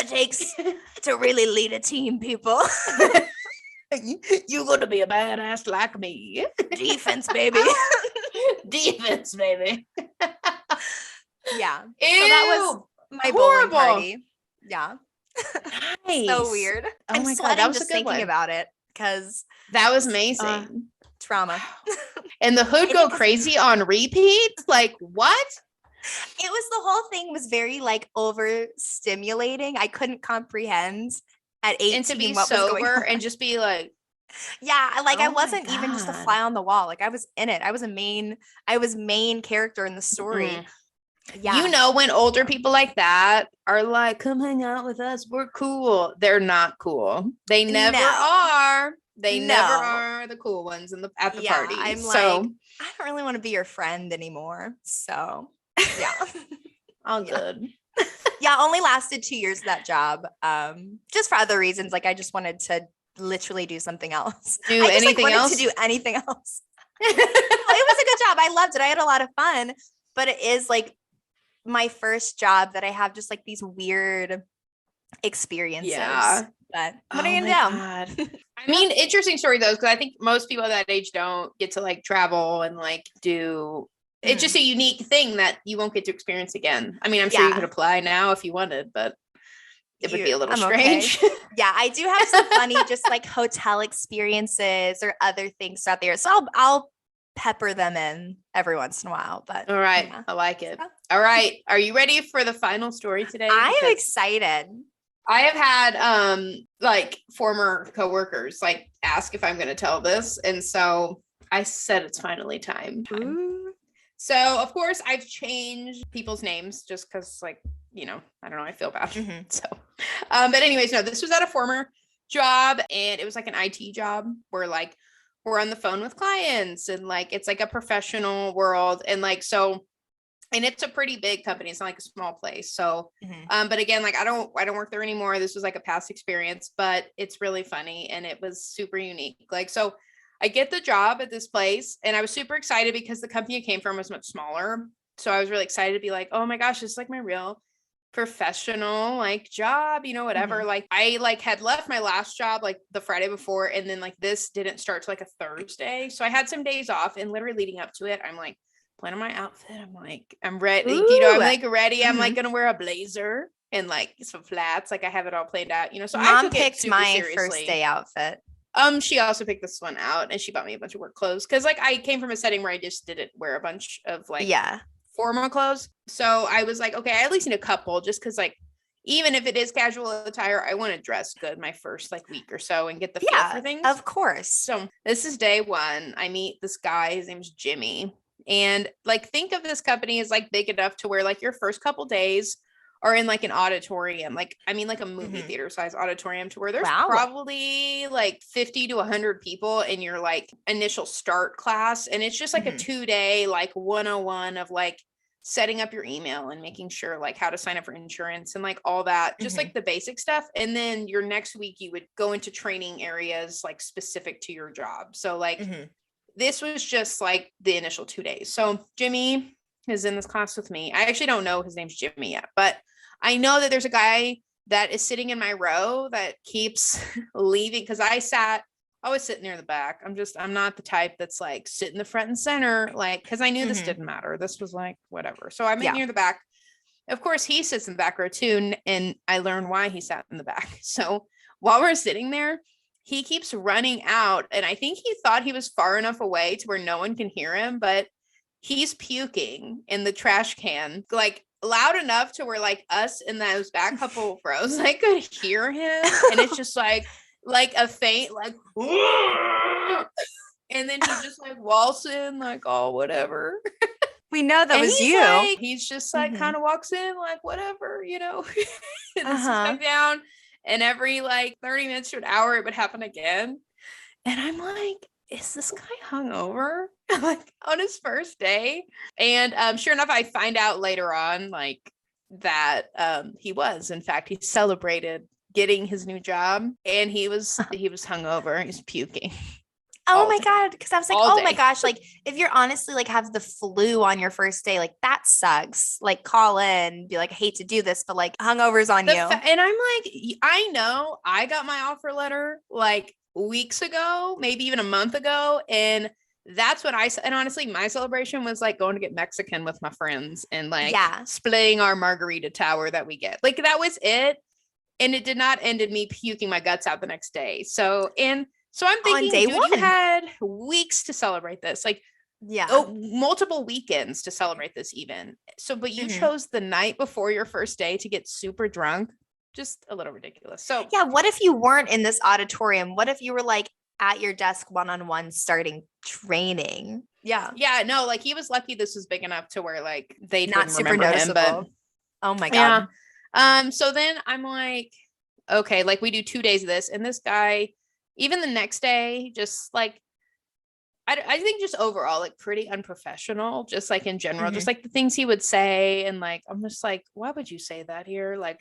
it takes to really lead a team, people. You're going to be a badass like me. Defense, baby. Defense, baby. Yeah. Ew, so that was my bowling party. Yeah. Nice. So weird. I'm my sweating God, that was just a good thinking one. about it because that was amazing. Trauma. And the hood go crazy on repeat. Like what? It was the whole thing was very like overstimulating. I couldn't comprehend at 18 and to be what was going sober on. and just be like, yeah, like I oh wasn't even just a fly on the wall. Like I was in it. I was main character in the story. Mm-hmm. Yeah. You know, when older people like that are like, come hang out with us, we're cool. They're not cool. They never are. They never are the cool ones at the party. I'm like, I don't really want to be your friend anymore. So yeah. All good. Yeah, only lasted 2 years that job. Just for other reasons. Like I just wanted to literally do something else. Do I just like anything wanted else? to do anything else. Well, it was a good job. I loved it. I had a lot of fun, but it is like my first job that I have just like these weird experiences. Yeah. But what are Oh you my gonna do? God. I mean, interesting story though, because I think most people at that age don't get to like travel and like do. It's just a unique thing that you won't get to experience again. I mean, I'm sure you could Yeah. apply now if you wanted, but it would be a little I'm okay. strange. Yeah, I do have some funny just like hotel experiences or other things out there. So I'll pepper them in every once in a while. But All right. yeah. I like it. All right. Are you ready for the final story today? I am Because excited. I have had like former coworkers like ask if I'm going to tell this, and so I said it's finally time. Ooh. So of course I've changed people's names just because like, you know, I don't know, I feel bad. So but anyways, no, this was at a former job, and it was like an IT job where like we're on the phone with clients, and like it's like a professional world, and like so, and it's a pretty big company. It's not like a small place. So but again, like I don't work there anymore. This was like a past experience, but it's really funny and it was super unique. Like so I get the job at this place, and I was super excited because the company I came from was much smaller. So I was really excited to be like, oh my gosh, this is like my real professional like job, you know, whatever. Like I like had left my last job like the Friday before, and then like this didn't start till like a Thursday. So I had some days off, and literally leading up to it, I'm like planning my outfit. I'm like, I'm ready, you know, I'm like ready. I'm like gonna wear a blazer and like some flats. Like I have it all planned out, you know. So I took picked it super my seriously. first day outfit. She also picked this one out, and she bought me a bunch of work clothes because like I came from a setting where I just didn't wear a bunch of like formal clothes. So I was like, okay, I at least need a couple, just because like even if it is casual attire, I want to dress good my first like week or so and get the feel for things. Of course. So this is day one. I meet this guy, his name's Jimmy. And like think of this company as like big enough to where like your first couple days are in like an auditorium, like I mean like a movie theater size auditorium, to where there's probably like 50 to 100 people in your like initial start class, and it's just like a 2-day like 101 of like setting up your email and making sure like how to sign up for insurance and like all that, just like the basic stuff. And then your next week you would go into training areas like specific to your job. So like this was just like the initial 2 days. So Jimmy is in this class with me. I actually don't know his name's Jimmy yet, but I know that there's a guy that is sitting in my row that keeps leaving, because I was sitting near the back. I'm not the type that's like sit in the front and center, like, because I knew this didn't matter. This was like whatever. So I'm near the back. Of course, he sits in the back row too, and I learned why he sat in the back. So while we're sitting there, he keeps running out, and I think he thought he was far enough away to where no one can hear him, but he's puking in the trash can, like loud enough to where like us in those back couple of rows, I could hear him. And it's just like a faint, like, and then he just like walks in like, oh, whatever. We know that was you. Like, he's just like kind of walks in like, whatever, you know, and this is come down. And every like 30 minutes to an hour, it would happen again. And I'm like, is this guy hungover? Like on his first day? And sure enough, I find out later on like that he was. In fact, he celebrated getting his new job, and he was hungover. He's puking. Oh my God. Because I was like, oh my gosh, like if you're honestly like have the flu on your first day, like that sucks. Like call in, be like, I hate to do this, but like hungover's on you. And I'm like, I know I got my offer letter like weeks ago, maybe even a month ago. And that's when and honestly, my celebration was like going to get Mexican with my friends and like splitting our margarita tower that we get. Like that was it. And it did not end in me puking my guts out the next day. So I'm thinking, dude, you had weeks to celebrate this. Like, multiple weekends to celebrate this even. So, but you chose the night before your first day to get super drunk. Just a little ridiculous. So yeah, what if you weren't in this auditorium? What if you were like at your desk one-on-one starting training? Yeah. Yeah, no, like he was lucky this was big enough to where like they not super remember noticeable. Him, but oh my God. Yeah. So then I'm like, okay, like we do 2 days of this, and this guy, even the next day, just like I think just overall, like pretty unprofessional, just like in general, just like the things he would say. And like, I'm just like, why would you say that here? Like,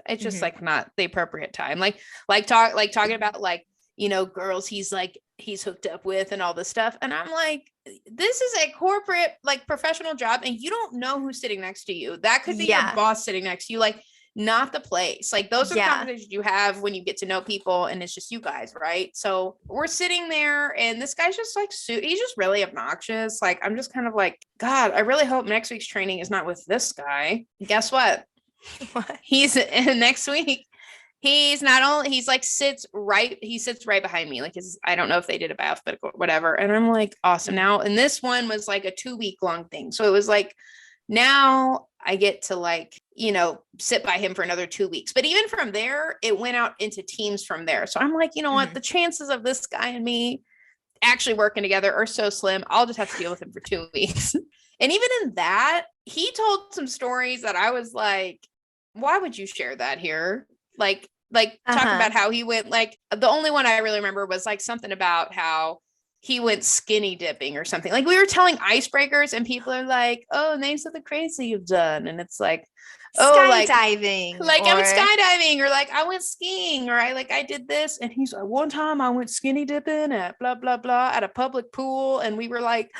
it's just like not the appropriate time. Talking about like, you know, girls he's hooked up with and all this stuff. And I'm like, this is a corporate, like professional job. And you don't know who's sitting next to you. That could be your boss sitting next to you. Like, not the place. Like those are the conversations you have when you get to know people and it's just you guys, right? So we're sitting there and this guy's just like he's just really obnoxious. Like I'm just kind of like, God, I really hope next week's training is not with this guy. Guess what? He's next week. He's not only he sits right behind me. Like I don't know if they did it by alphabetical whatever. And I'm like, awesome. Now, and this one was like a 2-week long thing. So it was like, now I get to like, you know, sit by him for another 2 weeks. But even from there, it went out into teams from there. So I'm like, you know what? The chances of this guy and me actually working together are so slim. I'll just have to deal with him for 2 weeks. And even in that, he told some stories that I was like, why would you share that here? Like talk about how he went, like the only one I really remember was like something about how he went skinny dipping or something. Like we were telling icebreakers and people are like, oh, names of the crazy you've done. And it's like, oh, skydiving. Like I went skydiving or like I went skiing or I did this. And he's like, one time I went skinny dipping at blah, blah, blah at a public pool. And we were like,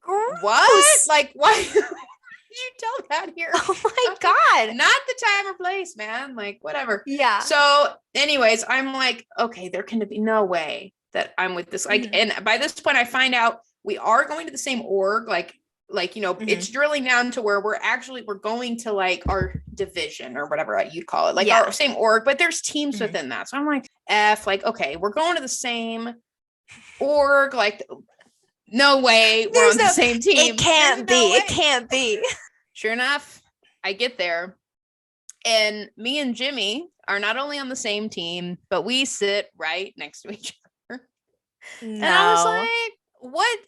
what? Like, why did you tell that here? Oh my God. Not the time or place, man. Like whatever. Yeah. So anyways, I'm like, okay, there can be no way that I'm with this. Like, and by this point I find out we are going to the same org, like, you know, it's drilling down to where we're going to like our division or whatever you'd call it, like our same org, but there's teams within that. So I'm like, like, okay, we're going to the same org. Like, no way we're on the same team. It can't be. It can't be. Sure enough, I get there and me and Jimmy are not only on the same team, but we sit right next to each other. No. And I was like, what?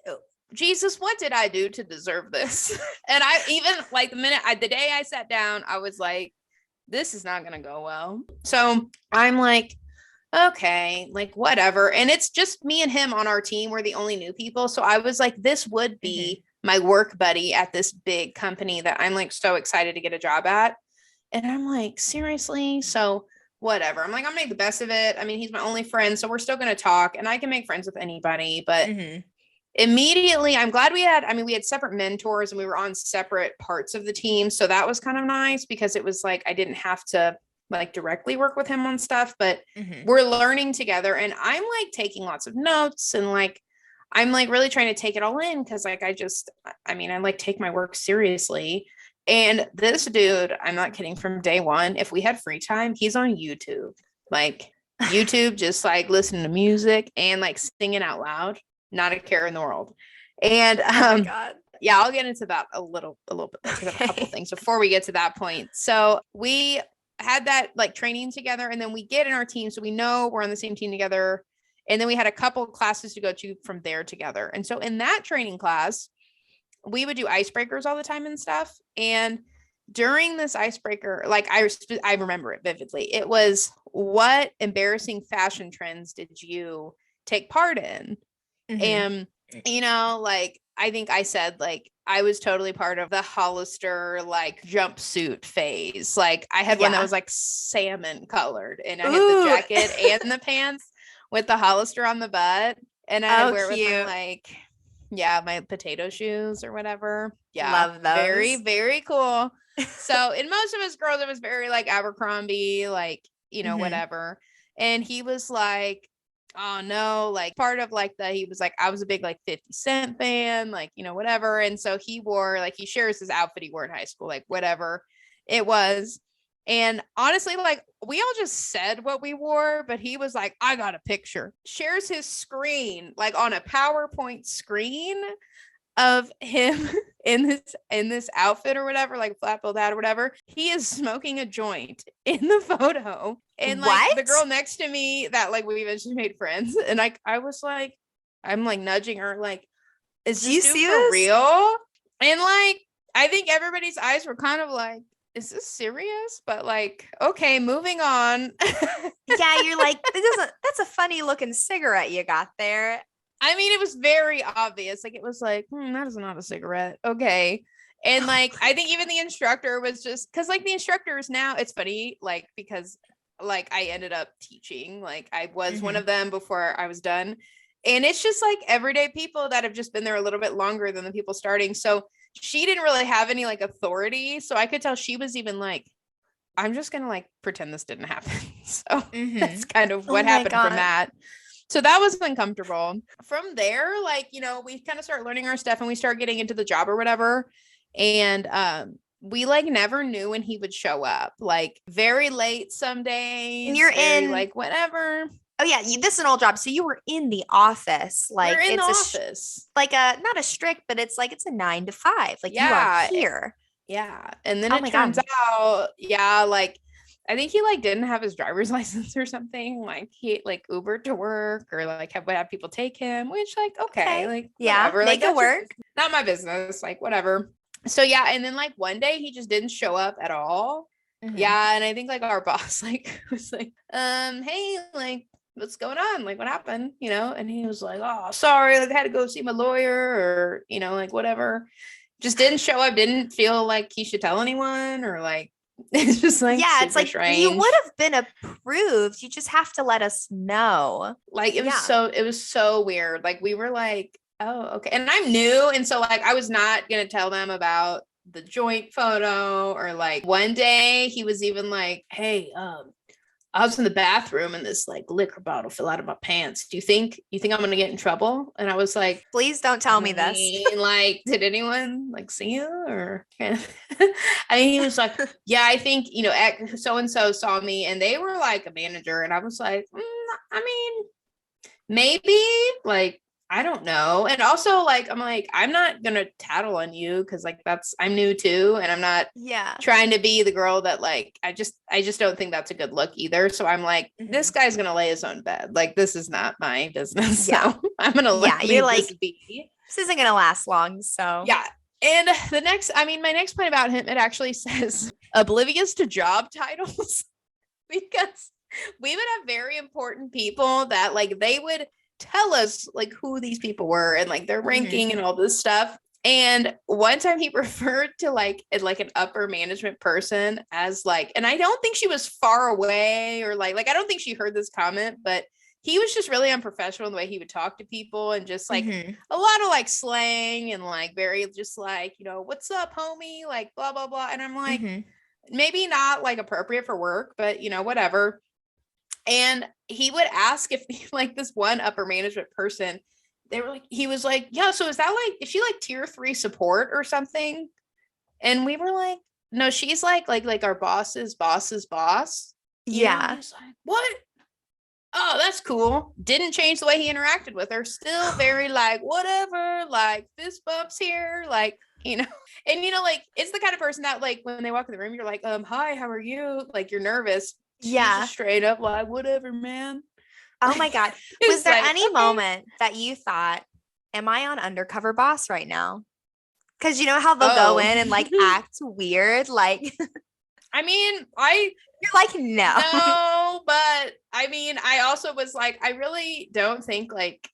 Jesus, what did I do to deserve this? And I even like the day I sat down, I was like, this is not going to go well. So I'm like, okay, like whatever. And it's just me and him on our team. We're the only new people. So I was like, this would be my work buddy at this big company that I'm like so excited to get a job at. And I'm like, seriously? So whatever. I'm like, I'll make the best of it. I mean, he's my only friend, so we're still going to talk and I can make friends with anybody. But immediately, I'm glad we had separate mentors and we were on separate parts of the team. So that was kind of nice because it was like, I didn't have to like directly work with him on stuff, but we're learning together and I'm like taking lots of notes and like, I'm like really trying to take it all in. Cause like, I like take my work seriously. And this dude, I'm not kidding, from day one, if we had free time, he's on YouTube, like YouTube, just like listening to music and like singing out loud, not a care in the world. And oh my God. Yeah, I'll get into that a little bit because I have a couple things before we get to that point. So we had that like training together and then we get in our team. So we know we're on the same team together. And then we had a couple of classes to go to from there together. And so in that training class, we would do icebreakers all the time and stuff. And during this icebreaker, like I remember it vividly. It was, what embarrassing fashion trends did you take part in? And, you know, like, I think I said, like, I was totally part of the Hollister, like, jumpsuit phase. Like, I had one that was, like, salmon colored. And I had the jacket and the pants with the Hollister on the butt. And I wear it with my, like, my potato shoes or whatever. Yeah. Love those. Very, very cool. So in most of us girls, it was very, like, Abercrombie, like, you know, whatever. And he was like, oh no, like part of like he was like, I was a big like 50 Cent fan, like, you know, whatever. And so he wore, like, he shares his outfit he wore in high school, like whatever it was. And honestly, like, we all just said what we wore, but he was like, I got a picture, shares his screen, like on a PowerPoint screen of him in this outfit or whatever, like flat billed hat or whatever. He is smoking a joint in the photo. And like the girl next to me that like we eventually made friends. And like, I was like, I'm like nudging her, like, is this dude for real? And like, I think everybody's eyes were kind of like, is this serious? But like, okay, moving on. Yeah, you're like, that's a funny looking cigarette you got there. I mean, it was very obvious. Like, it was like, that is not a cigarette. Okay. And like, I think even the instructor was just because like the instructors now, it's funny, like, because like I ended up teaching, like I was one of them before I was done. And it's just like everyday people that have just been there a little bit longer than the people starting. So she didn't really have any like authority. So I could tell she was even like, I'm just going to like pretend this didn't happen. So that's kind of what happened from that. So that was uncomfortable. From there, like, you know, we kind of start learning our stuff and we start getting into the job or whatever. And we like never knew when he would show up, like very late some days. And you're in like whatever. Oh yeah, this is an old job. So you were in the office. Like we're in it's the office. Like not a strict, but it's like it's a 9 to 5. Like you are here. Yeah. And then it turns out, like I think he like didn't have his driver's license or something. Like he like Ubered to work or like would have people take him, which like, okay. Like, whatever. Make like, it work. Not my business. Like, whatever. So yeah. And then like one day he just didn't show up at all. Yeah. And I think like our boss like was like, hey, like, what's going on? Like, what happened? You know? And he was like, oh, sorry. Like I had to go see my lawyer or, you know, like whatever. Just didn't show up. Didn't feel like he should tell anyone or like, it's just like, yeah, it's like strange. You would have been approved. You just have to let us know. Like it was so weird. Like we were like, oh, okay. And I'm new. And so like, I was not going to tell them about the joint photo or like one day he was even like, hey, I was in the bathroom and this like liquor bottle fell out of my pants. Do you think I'm going to get in trouble? And I was like, please don't tell me this. Like, did anyone like see you or? I mean, he was like, yeah, I think, you know, so-and-so saw me and they were like a manager. And I was like, I mean, maybe like, I don't know. And also like, I'm like, I'm not going to tattle on you. Cause like, I'm new too. And I'm not trying to be the girl that like, I just don't think that's a good look either. So I'm like, this guy's going to lay his own bed. Like, this is not my business. Yeah. So I'm going to leave this be. This isn't going to last long. So yeah. And my next point about him, it actually says oblivious to job titles because we would have very important people that like, they would tell us like who these people were and like their ranking and all this stuff. And one time he referred to like an upper management person as like, and I don't think she was far away or like I don't think she heard this comment, but he was just really unprofessional in the way he would talk to people and just like a lot of like slang and like very just like, you know, what's up, homie? Like blah, blah, blah. And I'm like, maybe not like appropriate for work, but you know, whatever. And he would ask if like this one upper management person, they were like, he was like, yeah, so is she like tier 3 support or something? And we were like, no, she's like our boss's boss. Yeah. Like, what? Oh, that's cool. Didn't change the way he interacted with her. Still very like, whatever, like fist bumps here, like, you know, and you know, like it's the kind of person that like when they walk in the room, you're like, hi, how are you? Like you're nervous. She's just straight up like, whatever, man. Oh my God. Was there any moment that you thought, am I on Undercover Boss right now? Because you know how they'll go in and like act weird. Like, I mean, you're like, no, but I mean, I also was like, I really don't think like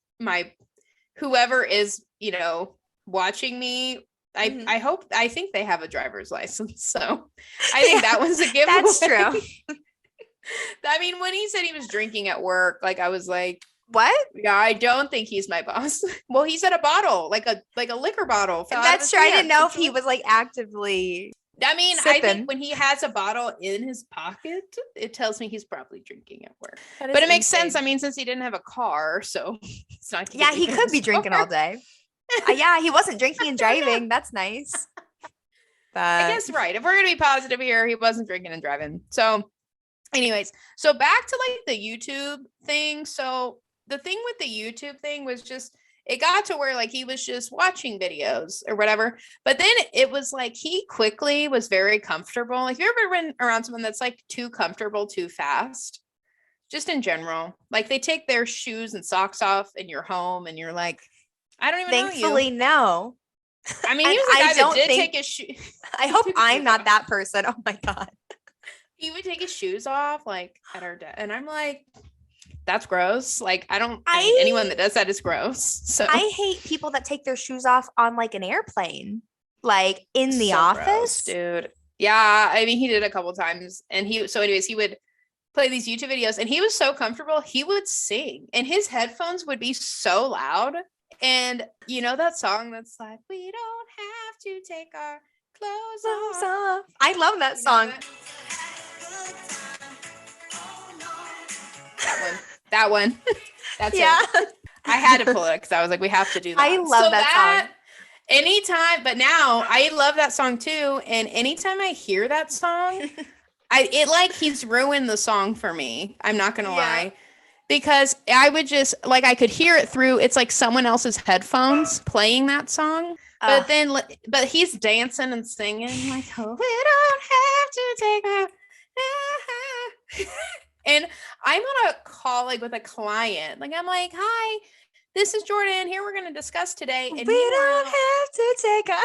whoever is, you know, watching me, I think they have a driver's license. So I think that was a giveaway. That's true. I mean, when he said he was drinking at work, like I was like, what? Yeah, I don't think he's my boss. Well, he said a bottle, like a liquor bottle. That's true. I didn't know if he was like actively. I mean, sipping. I think when he has a bottle in his pocket, it tells me he's probably drinking at work. But it makes sense. I mean, since he didn't have a car, so it's not. Yeah, he could be drinking all day. Yeah, he wasn't drinking and driving. That's nice. But I guess right. If we're gonna be positive here, he wasn't drinking and driving. So. Anyways, so back to like the YouTube thing. So the thing with the YouTube thing was just, it got to where like he was just watching videos or whatever. But then it was like he quickly was very comfortable. Like, have you ever been around someone that's like too comfortable too fast? Just in general, like they take their shoes and socks off in your home and you're like, I don't even know you. Thankfully, no. I mean, he was the guy that did take his shoes. I hope I'm not that person. Oh my God. He would take his shoes off like at our desk. And I'm like, that's gross. Like, I mean, anyone that does that is gross. So I hate people that take their shoes off on like an airplane, like in the so gross, office. dude. Yeah, I mean, he did a couple times, and anyways, he would play these YouTube videos, and he was so comfortable. He would sing, and his headphones would be so loud. And you know that song that's like, we don't have to take our clothes off. I love that song. That one. That's yeah. it. I had to pull it because I was like, we have to do that. I love that song. Anytime, but now I love that song too. And anytime I hear that song, it like he's ruined the song for me. I'm not gonna lie. Because I would just like I could hear it through. It's like someone else's headphones playing that song. But he's dancing and singing like, oh, we don't have to take a and I'm on a call like with a client. Like I'm like, hi, this is Jordan. Here we're gonna discuss today. And we don't have to take a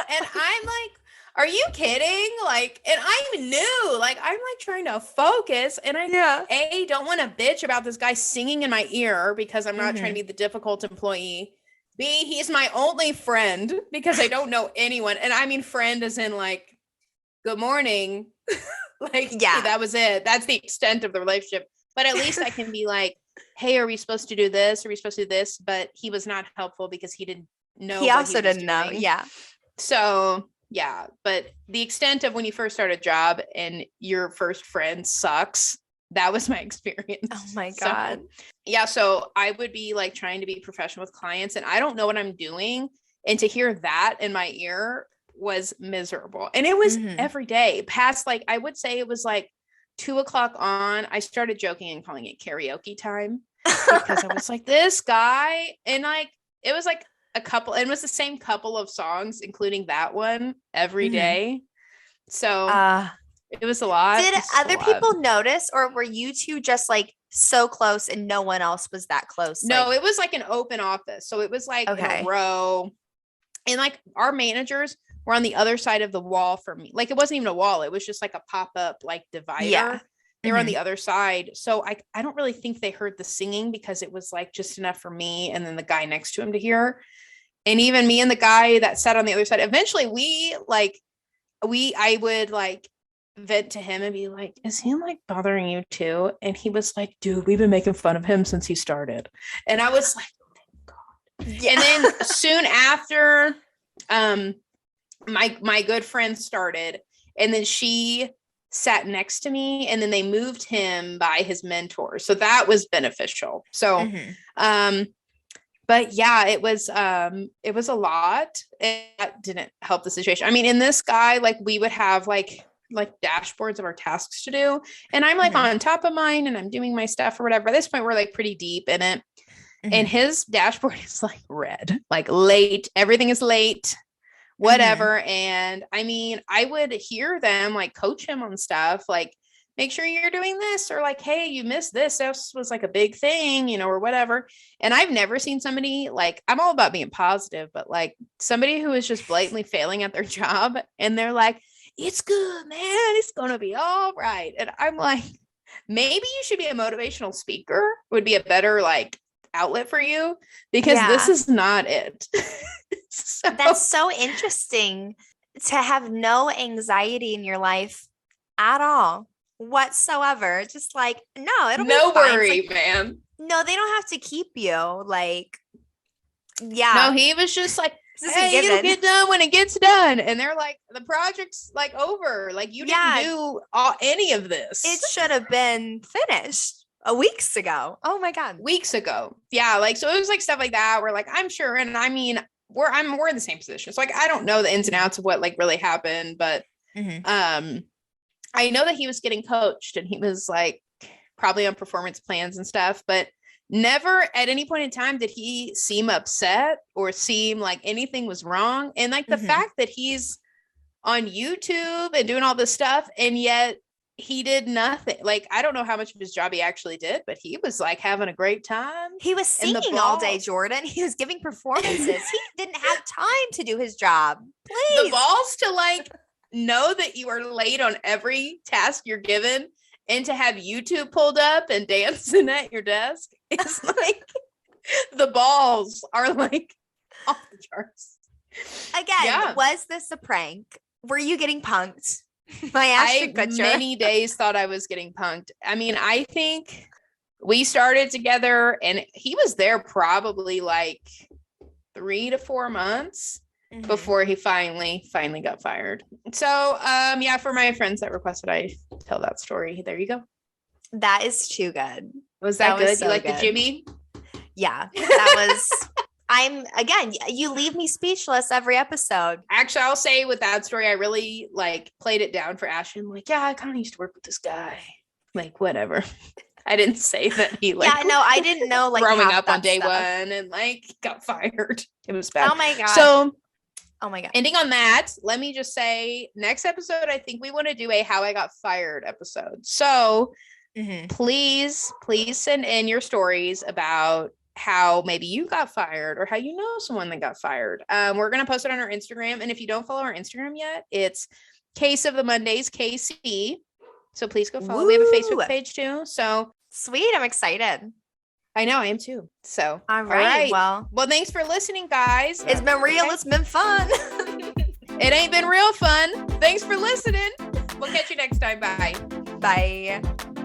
and I'm like, are you kidding? Like, and I'm new. Like, I'm like trying to focus. And I don't want to bitch about this guy singing in my ear because I'm not trying to be the difficult employee. B, he's my only friend because I don't know anyone. And I mean friend as in like, good morning. Like, that was it. That's the extent of the relationship. But at least I can be like, hey, are we supposed to do this? Are we supposed to do this? But he was not helpful because he didn't know. He also didn't know. Yeah. So yeah, but the extent of when you first start a job and your first friend sucks, that was my experience. Oh my God. So I would be like trying to be professional with clients and I don't know what I'm doing. And to hear that in my ear was miserable. And it was every day past, like, I would say it was like 2:00 on. I started joking and calling it karaoke time because I was like, this guy, and like, it was like a couple, and it was the same couple of songs, including that one every day. So it was a lot. Did other people notice, or were you two just like so close and no one else was that close? No, it was like an open office. So it was like in a row. And like our managers were on the other side of the wall for me. Like it wasn't even a wall. It was just like a pop-up like divider. Yeah. They were on the other side. So I don't really think they heard the singing because it was like just enough for me and then the guy next to him to hear. And even me and the guy that sat on the other side, eventually I would like vent to him and be like, is he like bothering you too? And he was like, dude, we've been making fun of him since he started. And I was like, thank God. Yeah. And then soon after, my good friend started, and then she sat next to me, and then they moved him by his mentor. So that was beneficial. So, but yeah, it was a lot. It didn't help the situation. I mean, in this guy, like we would have like dashboards of our tasks to do. And I'm like on top of mine and I'm doing my stuff or whatever. By this point, we're like pretty deep in it. And his dashboard is like red, like late. Everything is late, whatever. And I mean, I would hear them like coach him on stuff, like make sure you're doing this, or like, hey, you missed this. This was like a big thing, you know, or whatever. And I've never seen somebody like, I'm all about being positive, but like somebody who is just blatantly failing at their job and they're like, it's good, man. It's going to be all right. And I'm like, maybe you should be a motivational speaker would be a better like outlet for you, because this is not it. So. That's so interesting to have no anxiety in your life at all whatsoever. Just like, no, it'll no be fine. Worry, like, man. No, they don't have to keep you. like, No, he was just like, hey, it'll get done when it gets done. And they're like, the project's like over. Like you didn't do any of this. It should have been finished weeks ago. Oh my God. Weeks ago. Yeah. Like, so it was like stuff like that where like, I'm sure. And I mean, we're in the same position. So like, I don't know the ins and outs of what like really happened, but, I know that he was getting coached and he was like probably on performance plans and stuff, but never at any point in time did he seem upset or seem like anything was wrong. And like the fact that he's on YouTube and doing all this stuff, and yet he did nothing. Like, I don't know how much of his job he actually did, but he was like having a great time. He was singing all day, Jordan. He was giving performances. He didn't have time to do his job. Please. The balls to like know that you are late on every task you're given And to have YouTube pulled up and dancing at your desk is like the balls are like off the charts. Again, was this a prank? Were you getting punked by Ashton Kutcher? Many days thought I was getting punked. I mean, I think we started together and he was there probably like 3 to 4 months before he finally got fired. So, for my friends that requested I tell that story, there you go. That is too good. Was that good? So you like good. the Jimmy? Yeah, that was. You leave me speechless every episode. Actually, I'll say with that story, I really like played it down for Ashton. Like, yeah, I kind of used to work with this guy. Like, whatever. I didn't say that he like. Yeah, no, I didn't know like growing up on day stuff. one and like got fired. It was bad. Oh my god. So, oh my god. Ending on that, let me just say, next episode, I think we want to do a how I got fired episode. So, please send in your stories about how maybe you got fired or how you know someone that got fired. We're going to post it on our Instagram. And if you don't follow our Instagram yet, it's Case of the Mondays, KC. So please go follow. Woo! We have a Facebook page too. So sweet. I'm excited. I know I am too. So, all right. Well, thanks for listening, guys. It's been real. It's been fun. It ain't been real fun. Thanks for listening. We'll catch you next time. Bye. Bye.